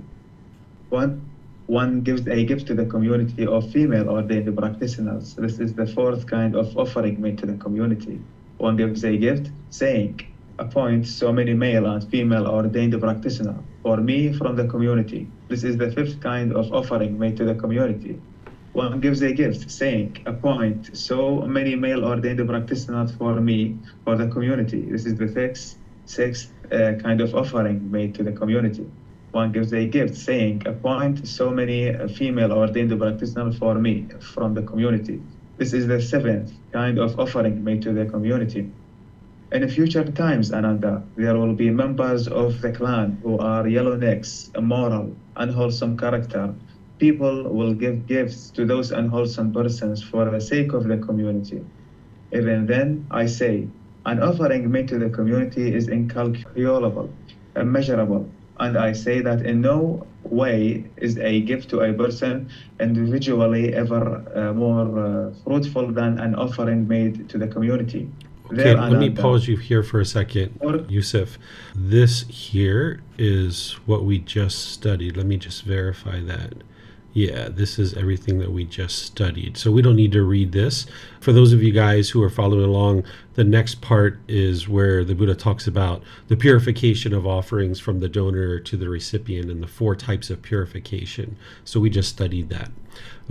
One gives a gift to the community of female ordained practitioners. This is the fourth kind of offering made to the community. One gives a gift saying, appoint so many male and female ordained practitioners for me from the community. This is the fifth kind of offering made to the community. One gives a gift saying, appoint so many male ordained practitioners for me, for the community. This is the sixth kind of offering made to the community. One gives a gift saying, appoint so many female ordained practitioners for me, from the community. This is the seventh kind of offering made to the community. In future times, Ananda, there will be members of the clan who are yellow necks, immoral, unwholesome character. People will give gifts to those unwholesome persons for the sake of the community. Even then, I say, An offering made to the community is incalculable, immeasurable, and I say that in no way is a gift to a person individually ever more fruitful than an offering made to the community. Okay, let me pause you here for a second, Yusuf. This here is what we just studied. Let me just verify that. Yeah, this is everything that we just studied. So we don't need to read this. For those of you guys who are following along, the next part is where the Buddha talks about the purification of offerings from the donor to the recipient and the 4 types of purification. So we just studied that.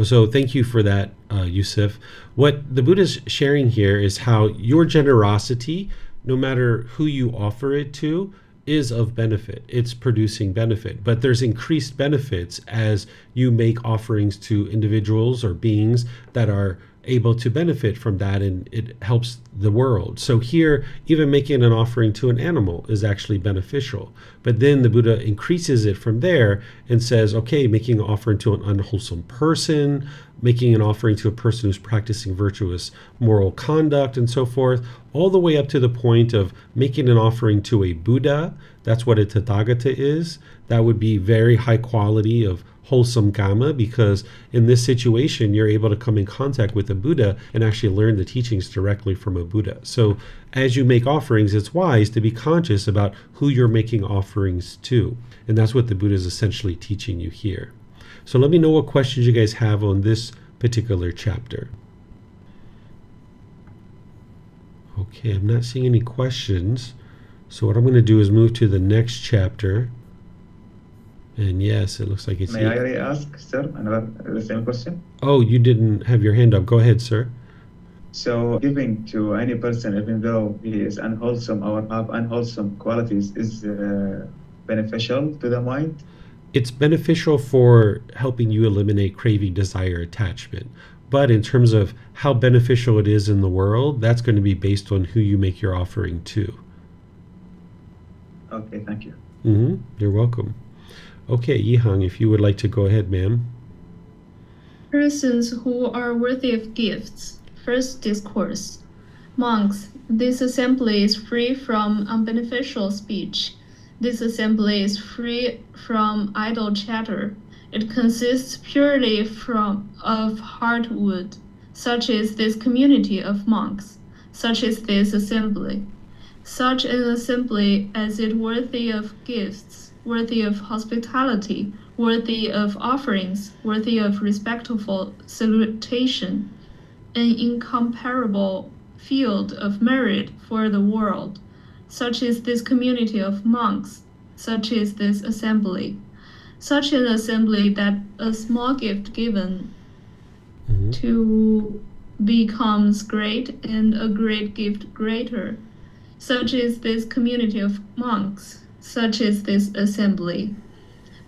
So thank you for that, Yusuf. What the Buddha is sharing here is how your generosity, no matter who you offer it to, is of benefit. It's producing benefit, but there's increased benefits as you make offerings to individuals or beings that are able to benefit from that, and it helps the world. So here, even making an offering to an animal is actually beneficial. But then the Buddha increases it from there and says, okay, making an offering to an unwholesome person, making an offering to a person who's practicing virtuous moral conduct and so forth, all the way up to the point of making an offering to a Buddha. That's what a Tathagata is. That would be very high quality of wholesome Kama, because in this situation you're able to come in contact with a Buddha and actually learn the teachings directly from a Buddha. So as you make offerings, it's wise to be conscious about who you're making offerings to, and that's what the Buddha is essentially teaching you here. So let me know what questions you guys have on this particular chapter. Okay, I'm not seeing any questions, so what I'm going to do is move to the next chapter. And yes, it looks like it's... May I re-ask, sir, the same question? Oh, you didn't have your hand up. Go ahead, sir. So giving to any person, even though he is unwholesome or have unwholesome qualities, is beneficial to the mind? It's beneficial for helping you eliminate craving, desire, attachment. But in terms of how beneficial it is in the world, that's going to be based on who you make your offering to. Okay, thank you. You're welcome. Okay, Yihang, if you would like to go ahead, ma'am. Persons who are worthy of gifts. First discourse. Monks, this assembly is free from unbeneficial speech. This assembly is free from idle chatter. It consists purely of hardwood. Such is this community of monks. Such is this assembly. Such an assembly as is worthy of gifts, worthy of hospitality, worthy of offerings, worthy of respectful salutation, an incomparable field of merit for the world. Such is this community of monks, such is this assembly. Such an assembly that a small gift given to becomes great and a great gift greater. Such is this community of monks, such is this assembly.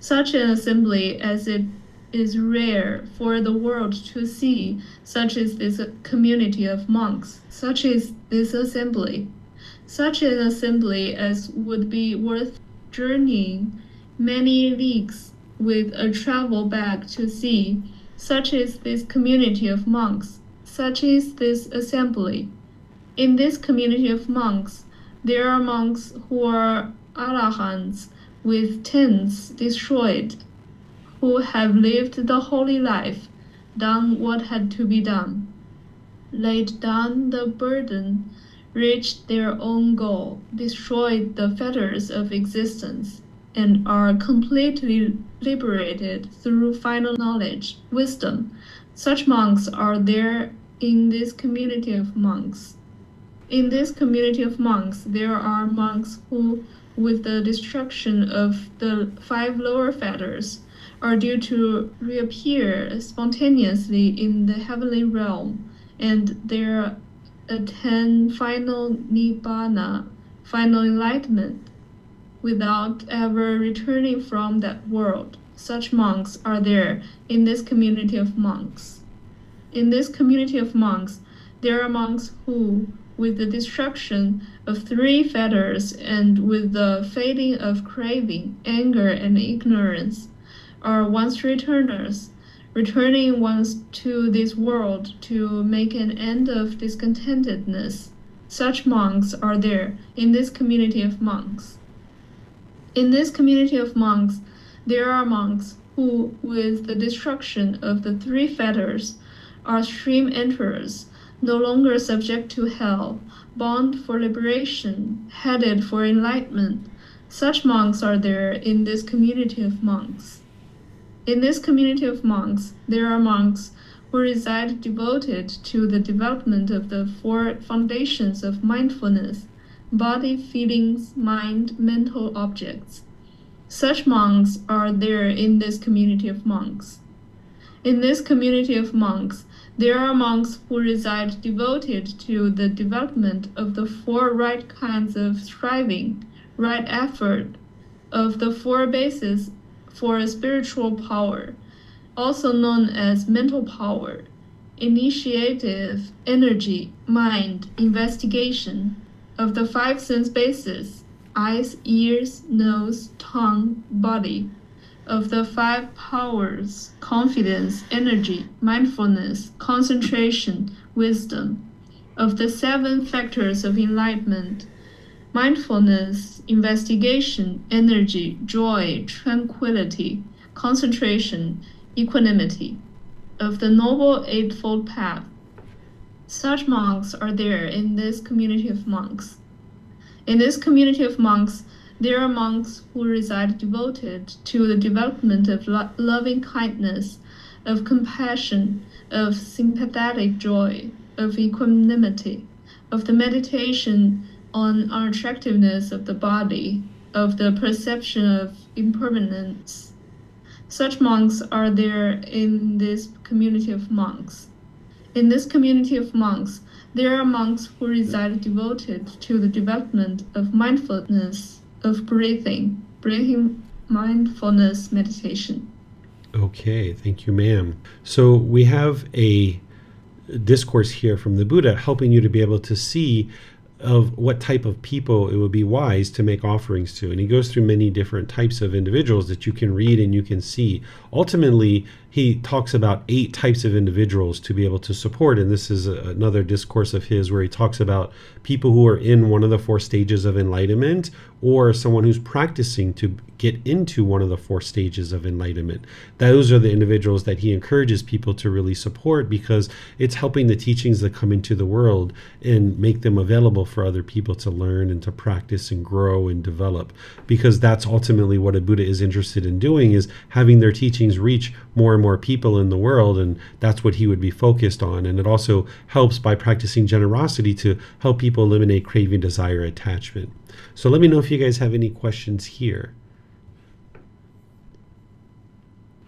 Such an assembly as it is rare for the world to see, such is this community of monks, such is this assembly. Such an assembly as would be worth journeying many leagues with a travel bag to see, such is this community of monks, such is this assembly. In this community of monks, there are monks who are arahants with tents destroyed, who have lived the holy life, done what had to be done, laid down the burden, reached their own goal, destroyed the fetters of existence, and are completely liberated through final knowledge, wisdom. Such monks are there in this community of monks. In this community of monks, there are monks who, with the destruction of the 5 lower fetters, are due to reappear spontaneously in the heavenly realm, and there attain final nibbana, final enlightenment, without ever returning from that world. Such monks are there in this community of monks. In this community of monks, there are monks who, with the destruction of 3 fetters and with the fading of craving, anger, and ignorance, are once returners, returning once to this world to make an end of discontentedness, Such monks are there in this community of monks. In this community of monks, there are monks who, with the destruction of the three fetters, are stream enterers, no longer subject to hell, bound for liberation, headed for enlightenment. Such monks are there in this community of monks. In this community of monks, there are monks who reside devoted to the development of the four foundations of mindfulness: body, feelings, mind, mental objects. Such monks are there in this community of monks. In this community of monks, there are monks who reside devoted to the development of the four right kinds of striving, right effort, of the four bases for spiritual power, also known as mental power, initiative, energy, mind, investigation, of the five sense bases: eyes, ears, nose, tongue, body, of the five powers: confidence, energy, mindfulness, concentration, wisdom, of the seven factors of enlightenment: mindfulness, investigation, energy, joy, tranquility, concentration, equanimity, of the Noble Eightfold Path. Such monks are there in this community of monks. In this community of monks, there are monks who reside devoted to the development of loving kindness, of compassion, of sympathetic joy, of equanimity, of the meditation on unattractiveness of the body, of the perception of impermanence. Such monks are there in this community of monks. In this community of monks, there are monks who reside devoted to the development of mindfulness, of breathing mindfulness meditation. Okay, thank you, ma'am. So we have a discourse here from the Buddha helping you to be able to see of what type of people it would be wise to make offerings to. And he goes through many different types of individuals that you can read and you can see. Ultimately, he talks about 8 types of individuals to be able to support. And this is another discourse of his where he talks about people who are in one of the 4 stages of enlightenment, or someone who's practicing to get into one of the 4 stages of enlightenment. Those are the individuals that he encourages people to really support, because it's helping the teachings that come into the world and make them available for other people to learn and to practice and grow and develop. Because that's ultimately what a Buddha is interested in doing, is having their teachings reach more and more people in the world, and that's what he would be focused on. And it also helps by practicing generosity to help people eliminate craving, desire, attachment. So let me know if you guys have any questions here.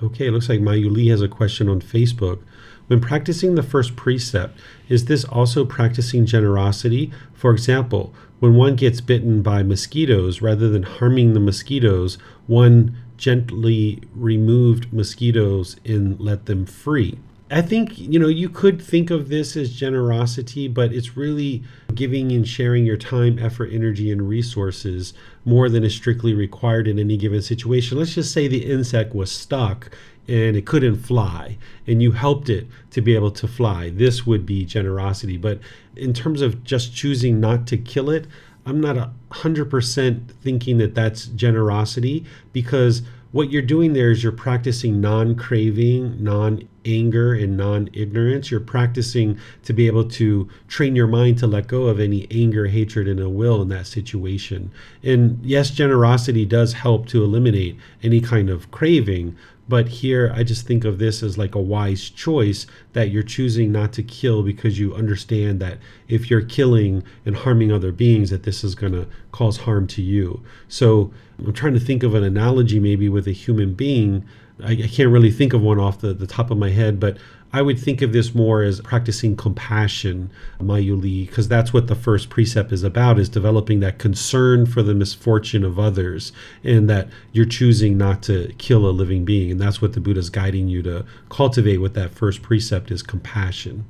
Okay, it looks like Mayu Lee has a question on Facebook. When practicing the first precept, is this also practicing generosity? For example, when one gets bitten by mosquitoes, rather than harming the mosquitoes, one gently removed mosquitoes and let them free. I think, you could think of this as generosity, but it's really giving and sharing your time, effort, energy, and resources more than is strictly required in any given situation. Let's just say the insect was stuck and it couldn't fly, and you helped it to be able to fly. This would be generosity. But in terms of just choosing not to kill it, I'm not 100% thinking that that's generosity, because what you're doing there is you're practicing non-craving, non-anger, and non-ignorance. You're practicing to be able to train your mind to let go of any anger, hatred, and ill will in that situation. And yes, generosity does help to eliminate any kind of craving, but here I just think of this as like a wise choice, that you're choosing not to kill because you understand that if you're killing and harming other beings, that this is going to cause harm to you. So I'm trying to think of an analogy maybe with a human being. I can't really think of one off the top of my head, but I would think of this more as practicing compassion, Mayuli, because that's what the first precept is about, is developing that concern for the misfortune of others, and that you're choosing not to kill a living being. And that's what the Buddha's guiding you to cultivate with that first precept, is compassion.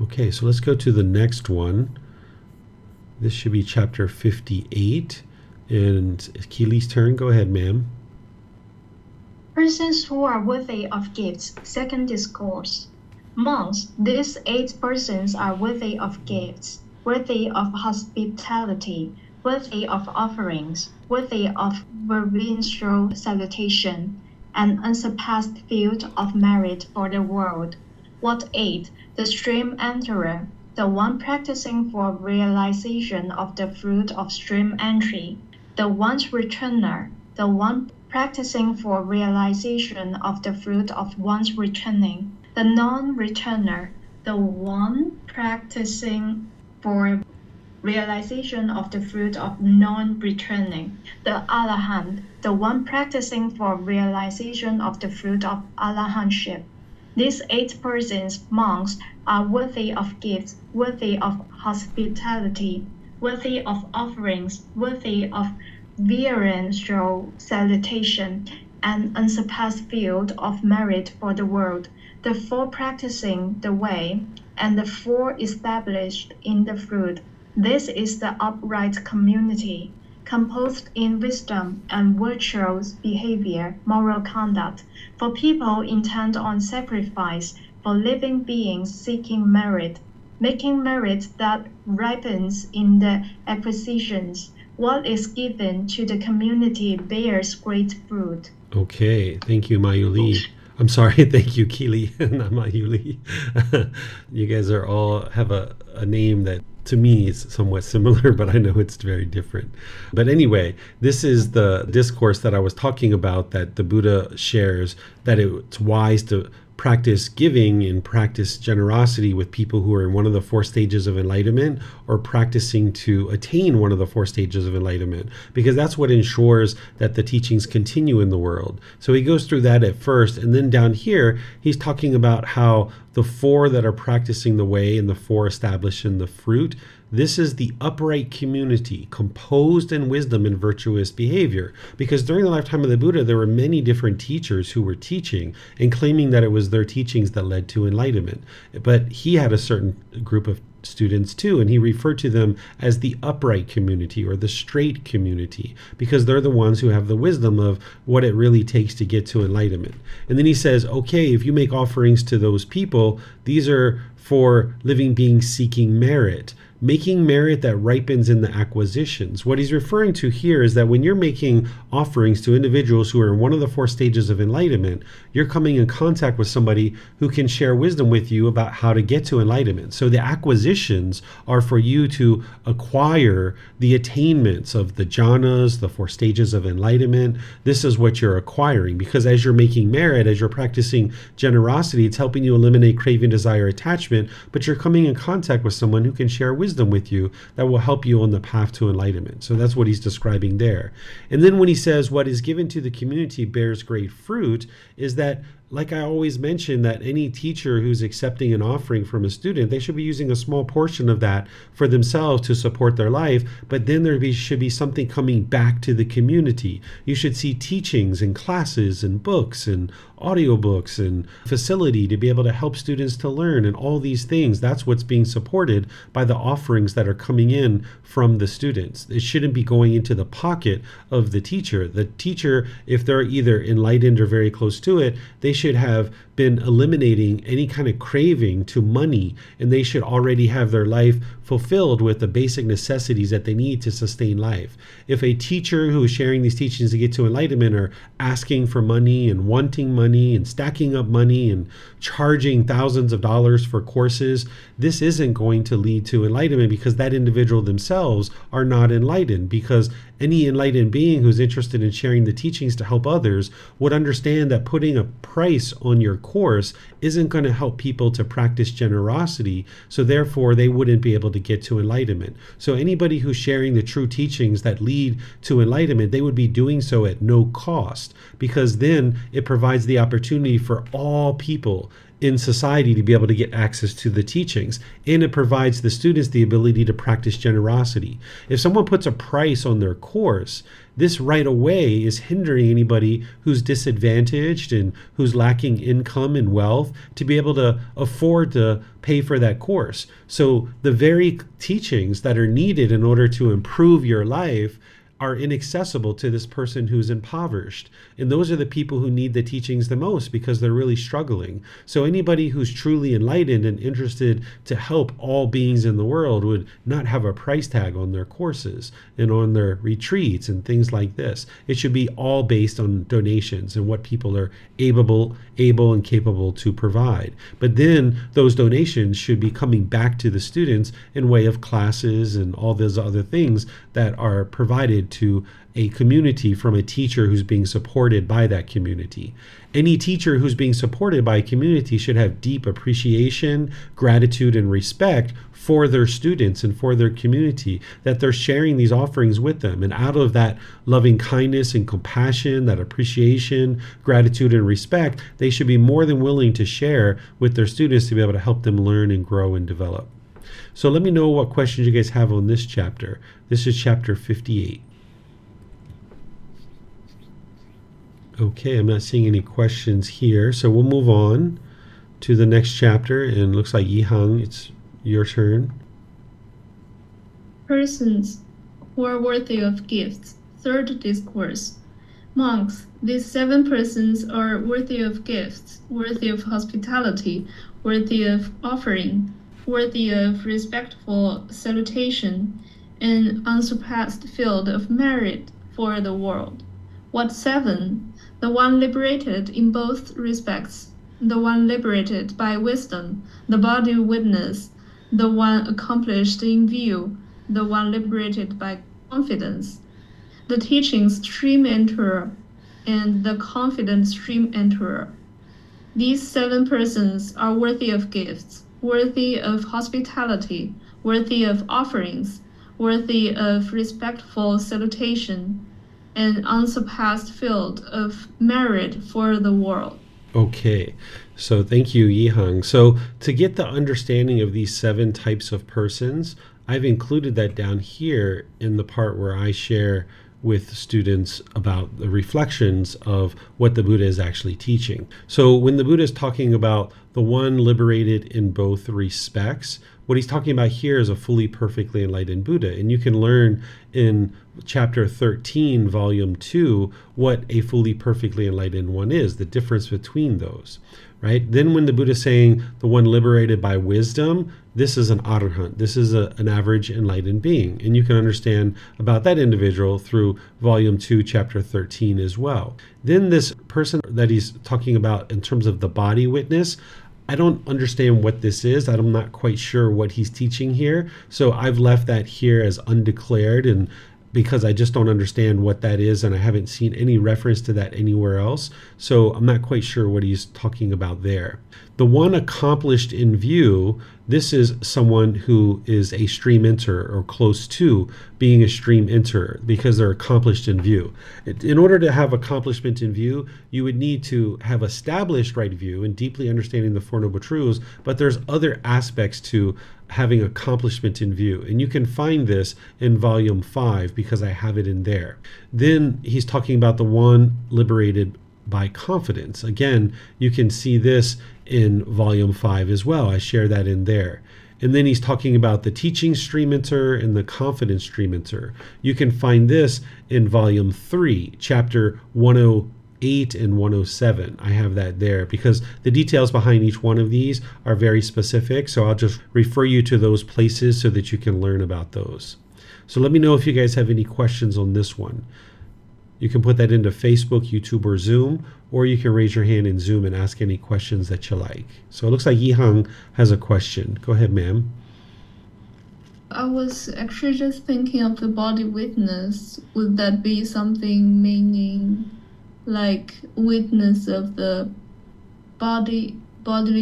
Okay, so let's go to the next one. This should be chapter 58. And Keely's turn. Go ahead, ma'am. Persons who are worthy of gifts. Second discourse. Monks, these 8 persons are worthy of gifts. worthy of hospitality, worthy of offerings, worthy of reverential salutation, an unsurpassed field of merit for the world. What aid? The stream enterer, the one practicing for realization of the fruit of stream entry, the one's returner, the one practicing for realization of the fruit of one's returning, the non-returner, the one practicing for realization of the fruit of non-returning, the Arahant, the one practicing for realization of the fruit of Arahantship. These 8 persons, monks, are worthy of gifts, worthy of hospitality, worthy of offerings, worthy of reverential salutation, an unsurpassed field of merit for the world, the 4 practicing the way, and the 4 established in the fruit. This is the upright community, composed in wisdom and virtuous behavior, moral conduct, for people intent on sacrifice, for living beings seeking merit, making merit that ripens in the acquisitions. What is given to the community bears great fruit. Okay, thank you, Mayuli. I'm sorry, thank you, Keely, not Mayuli. You guys are all have a name that to me is somewhat similar, but I know it's very different. But anyway, this is the discourse that I was talking about that the Buddha shares, that it's wise to practice giving and practice generosity with people who are in one of the 4 stages of enlightenment, or practicing to attain one of the 4 stages of enlightenment, because that's what ensures that the teachings continue in the world. So he goes through that at first, and then down here he's talking about how the 4 that are practicing the way and the 4 established in the fruit, this is the upright community, composed in wisdom and virtuous behavior. Because during the lifetime of the Buddha, there were many different teachers who were teaching and claiming that it was their teachings that led to enlightenment. But he had a certain group of students too, and he referred to them as the upright community or the straight community, because they're the ones who have the wisdom of what it really takes to get to enlightenment. And then he says, okay, if you make offerings to those people, these are for living beings seeking merit, making merit that ripens in the acquisitions. What he's referring to here is that when you're making offerings to individuals who are in one of the 4 stages of enlightenment, you're coming in contact with somebody who can share wisdom with you about how to get to enlightenment. So the acquisitions are for you to acquire the attainments of the jhanas, the 4 stages of enlightenment. This is what you're acquiring, because as you're making merit, as you're practicing generosity, it's helping you eliminate craving, desire, attachment, but you're coming in contact with someone who can share wisdom with you that will help you on the path to enlightenment. So that's what he's describing there. And then when he says what is given to the community bears great fruit, is that, like I always mention, that any teacher who's accepting an offering from a student, they should be using a small portion of that for themselves to support their life, but then should be something coming back to the community. You should see teachings and classes and books and audiobooks and facility to be able to help students to learn, and all these things. That's what's being supported by the offerings that are coming in from the students. It shouldn't be going into the pocket of the teacher. The teacher, if they're either enlightened or very close to it, they should have been eliminating any kind of craving to money, and they should already have their life fulfilled with the basic necessities that they need to sustain life. If a teacher who is sharing these teachings to get to enlightenment are asking for money and wanting money and stacking up money and charging thousands of dollars for courses, this isn't going to lead to enlightenment, because that individual themselves are not enlightened. Because any enlightened being who's interested in sharing the teachings to help others would understand that putting a price on your course isn't going to help people to practice generosity, so therefore they wouldn't be able to get to enlightenment. So anybody who's sharing the true teachings that lead to enlightenment, they would be doing so at no cost, because then it provides the opportunity for all people in society to be able to get access to the teachings, and it provides the students the ability to practice generosity. If someone puts a price on their course, this right away is hindering anybody who's disadvantaged and who's lacking income and wealth to be able to afford to pay for that course. So the very teachings that are needed in order to improve your life are inaccessible to this person who's impoverished. And those are the people who need the teachings the most because they're really struggling. So anybody who's truly enlightened and interested to help all beings in the world would not have a price tag on their courses and on their retreats and things like this. It should be all based on donations and what people are able and capable to provide. But then those donations should be coming back to the students in way of classes and all those other things that are provided to a community from a teacher who's being supported by that community. Any teacher who's being supported by a community should have deep appreciation, gratitude, and respect for their students and for their community, that they're sharing these offerings with them. And out of that loving kindness and compassion, that appreciation, gratitude, and respect, they should be more than willing to share with their students to be able to help them learn and grow and develop. So let me know what questions you guys have on this chapter. This is chapter 58. Okay, I'm not seeing any questions here, so we'll move on to the next chapter, and looks like Yihang, it's your turn. Persons who are worthy of gifts. Third discourse. Monks, these 7 persons are worthy of gifts, worthy of hospitality, worthy of offering, worthy of respectful salutation, an unsurpassed field of merit for the world. What 7? The one liberated in both respects, the one liberated by wisdom, the body witness, the one accomplished in view, the one liberated by confidence, the teaching stream enterer, and the confident stream enterer. These 7 persons are worthy of gifts, worthy of hospitality, worthy of offerings, worthy of respectful salutation, an unsurpassed field of merit for the world. Okay, so thank you, Yihang. So to get the understanding of these 7 types of persons, I've included that down here in the part where I share with students about the reflections of what the Buddha is actually teaching. So when the Buddha is talking about the one liberated in both respects, what he's talking about here is a fully perfectly enlightened Buddha. And you can learn in chapter 13, volume 2, what a fully perfectly enlightened one is, the difference between those, right? Then when the Buddha is saying the one liberated by wisdom, this is an arahant. This is an average enlightened being. And you can understand about that individual through volume 2, chapter 13 as well. Then this person that he's talking about in terms of the body witness, I don't understand what this is. I'm not quite sure what he's teaching here. So I've left that here as undeclared, and because I just don't understand what that is, and I haven't seen any reference to that anywhere else. So I'm not quite sure what he's talking about there. The one accomplished in view, this is someone who is a stream enterer or close to being a stream enterer because they're accomplished in view. In order to have accomplishment in view, you would need to have established right view and deeply understanding the Four Noble Truths, but there's other aspects to having accomplishment in view. And you can find this in volume 5 because I have it in there. Then he's talking about the one liberated by confidence. Again, you can see this in volume 5 as well. I share that in there. And then he's talking about the teaching stream enterer and the confidence stream enterer. You can find this in volume 3, chapter 108 and 107. I have that there because the details behind each one of these are very specific. So I'll just refer you to those places so that you can learn about those. So let me know if you guys have any questions on this one. You can put that into Facebook, YouTube, or Zoom, or you can raise your hand in Zoom and ask any questions that you like. So it looks like Yihang has a question. Go ahead, ma'am. I was actually just thinking of the body witness. Would that be something meaning like witness of the bodily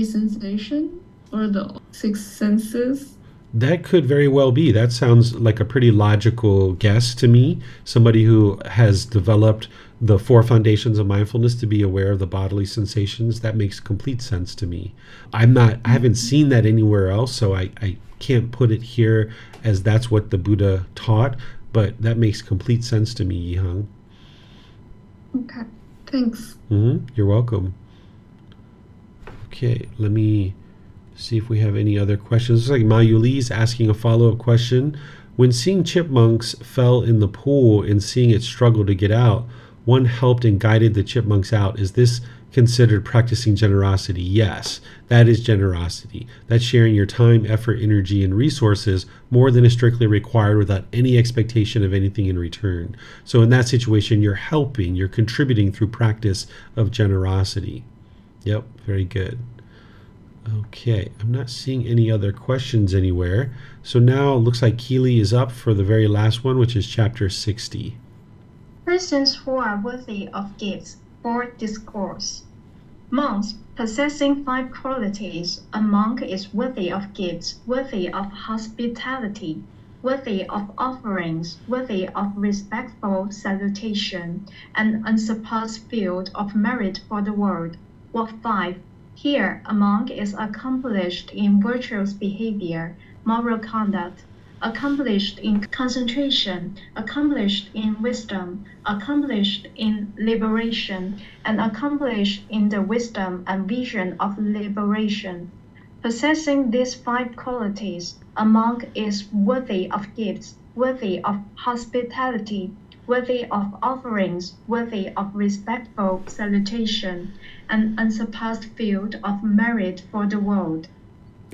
sensation or the 6 senses? That could very well be. That sounds like a pretty logical guess to me. Somebody who has developed the 4 foundations of mindfulness to be aware of the bodily sensations. That makes complete sense to me. I haven't seen that anywhere else, so I can't put it here as that's what the Buddha taught, but that makes complete sense to me, Yihang. Okay, thanks. You're welcome. Okay, let me see if we have any other questions. Looks like Mayuli is asking a follow-up question. When seeing chipmunks fell in the pool and seeing it struggle to get out, one helped and guided the chipmunks out. Is this considered practicing generosity? Yes, that is generosity. That's sharing your time, effort, energy, and resources more than is strictly required without any expectation of anything in return. So in that situation, you're helping, you're contributing through practice of generosity. Yep, very good. Okay, I'm not seeing any other questions anywhere. So now it looks like Keely is up for the very last one, which is chapter 60. Persons who are worthy of gifts for discourse. Monks possessing 5 qualities, a monk is worthy of gifts, worthy of hospitality, worthy of offerings, worthy of respectful salutation, and unsurpassed field of merit for the world. What 5? Here, a monk is accomplished in virtuous behavior, moral conduct, accomplished in concentration, accomplished in wisdom, accomplished in liberation, and accomplished in the wisdom and vision of liberation. Possessing these 5 qualities, a monk is worthy of gifts, worthy of hospitality, worthy of offerings, worthy of respectful salutation, and unsurpassed field of merit for the world.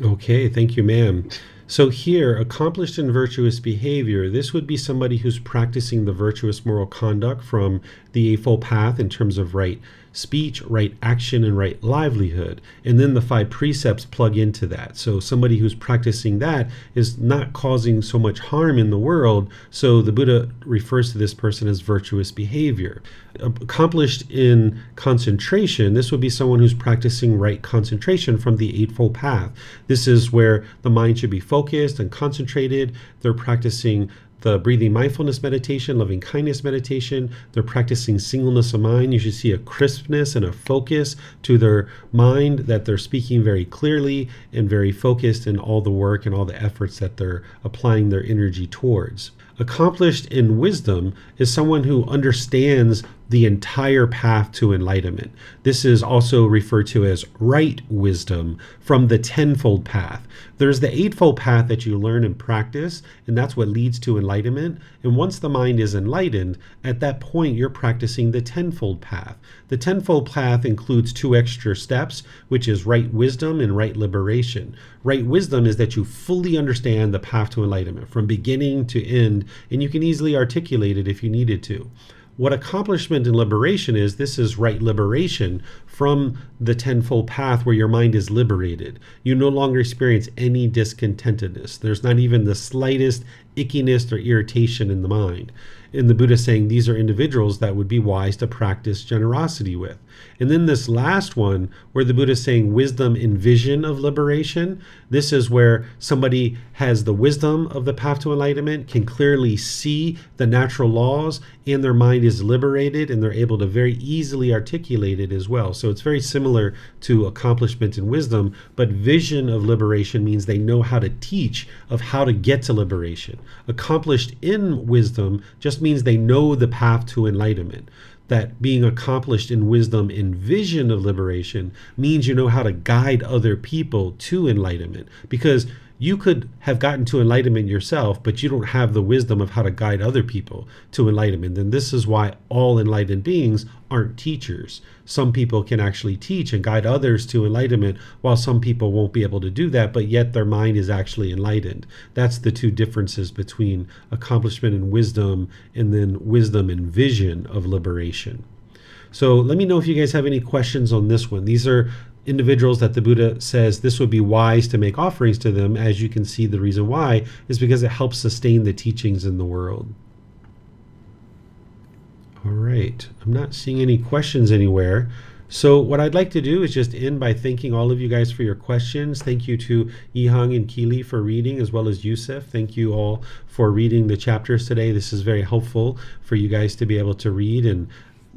Okay, thank you, ma'am. So here, accomplished in virtuous behavior, this would be somebody who's practicing the virtuous moral conduct from the Eightfold Path in terms of right speech, right action, and right livelihood. And then the 5 precepts plug into that. So somebody who's practicing that is not causing so much harm in the world. So the Buddha refers to this person as virtuous behavior. Accomplished in concentration, this would be someone who's practicing right concentration from the Eightfold Path. This is where the mind should be focused and concentrated. They're practicing the breathing mindfulness meditation, loving kindness meditation. They're practicing singleness of mind. You should see a crispness and a focus to their mind, that they're speaking very clearly and very focused in all the work and all the efforts that they're applying their energy towards. Accomplished in wisdom is someone who understands the entire path to enlightenment. This is also referred to as right wisdom from the tenfold path. There's the eightfold path that you learn and practice, and that's what leads to enlightenment. And once the mind is enlightened, at that point you're practicing the tenfold path. The tenfold path includes 2 extra steps, which is right wisdom and right liberation. Right wisdom is that you fully understand the path to enlightenment from beginning to end, and you can easily articulate it if you needed to. What accomplishment and liberation is, this is right liberation from the tenfold path where your mind is liberated. You no longer experience any discontentedness. There's not even the slightest ickiness or irritation in the mind. And the Buddha is saying these are individuals that would be wise to practice generosity with. And then this last one, where the Buddha is saying wisdom and vision of liberation, this is where somebody has the wisdom of the path to enlightenment, can clearly see the natural laws, and their mind is liberated, and they're able to very easily articulate it as well. So it's very similar to accomplishment and wisdom, but vision of liberation means they know how to teach of how to get to liberation. Accomplished in wisdom just means they know the path to enlightenment. That being accomplished in wisdom and vision of liberation means you know how to guide other people to enlightenment. Because you could have gotten to enlightenment yourself, but you don't have the wisdom of how to guide other people to enlightenment. And this is why all enlightened beings aren't teachers. Some people can actually teach and guide others to enlightenment, while some people won't be able to do that, but yet their mind is actually enlightened. That's the 2 differences between accomplishment and wisdom, and then wisdom and vision of liberation. So let me know if you guys have any questions on this one. These are individuals that the Buddha says this would be wise to make offerings to them. As you can see, the reason why is because it helps sustain the teachings in the world. All right, I'm not seeing any questions anywhere. So what I'd like to do is just end by thanking all of you guys for your questions. Thank you to Ihang and Keely for reading, as well as Yusuf. Thank you all for reading the chapters today. This is very helpful for you guys to be able to read, and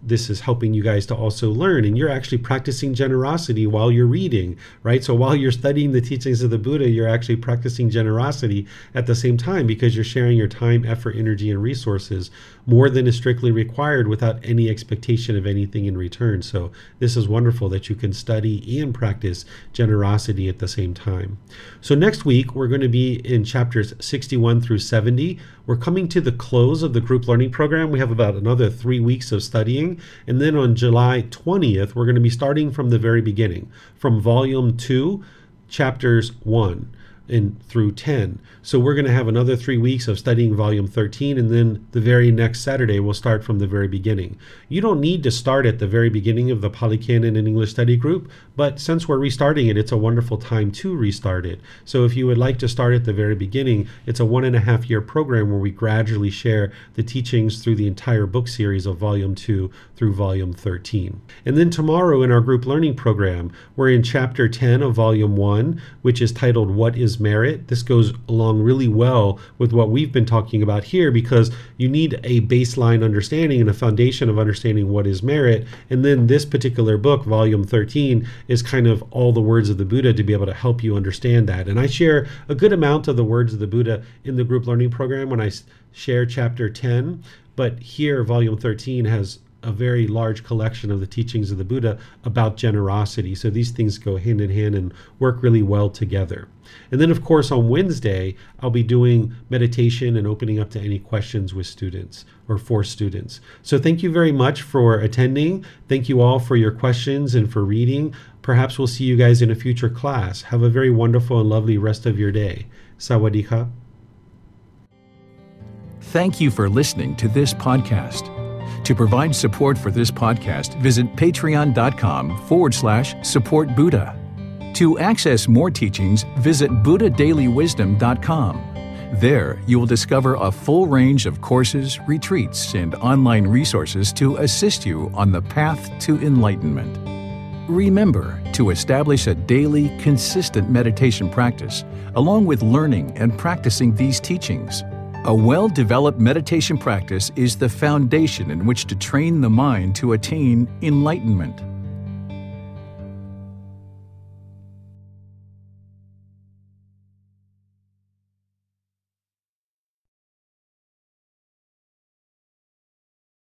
this is helping you guys to also learn, and you're actually practicing generosity while you're reading, right? So while you're studying the teachings of the Buddha, you're actually practicing generosity at the same time, because you're sharing your time, effort, energy, and resources more than is strictly required without any expectation of anything in return. So this is wonderful that you can study and practice generosity at the same time. So next week, we're going to be in chapters 61 through 70. We're coming to the close of the group learning program. We have about another 3 weeks of studying. And then on July 20th, we're going to be starting from the very beginning, from volume 2, chapters 1 and through 10. So we're going to have another 3 weeks of studying volume 13, and then the very next Saturday we'll start from the very beginning. You don't need to start at the very beginning of the Pali Canon and English study group, but since we're restarting it, it's a wonderful time to restart it. So if you would like to start at the very beginning, it's a 1.5 year program where we gradually share the teachings through the entire book series of volume 2 through volume 13. And then tomorrow in our group learning program, we're in chapter 10 of volume 1, which is titled What is Merit? This goes along really well with what we've been talking about here, because you need a baseline understanding and a foundation of understanding what is merit. And then this particular book, volume 13, is kind of all the words of the Buddha to be able to help you understand that. And I share a good amount of the words of the Buddha in the group learning program when I share chapter 10, but here volume 13 has a very large collection of the teachings of the Buddha about generosity. So these things go hand in hand and work really well together. And then, of course, on Wednesday, I'll be doing meditation and opening up to any questions with students or for students. So thank you very much for attending. Thank you all for your questions and for reading. Perhaps we'll see you guys in a future class. Have a very wonderful and lovely rest of your day. Sawadee-ka. Thank you for listening to this podcast. To provide support for this podcast, visit patreon.com/support Buddha. To access more teachings, visit buddhadailywisdom.com. There, you will discover a full range of courses, retreats, and online resources to assist you on the path to enlightenment. Remember to establish a daily, consistent meditation practice, along with learning and practicing these teachings. A well-developed meditation practice is the foundation in which to train the mind to attain enlightenment.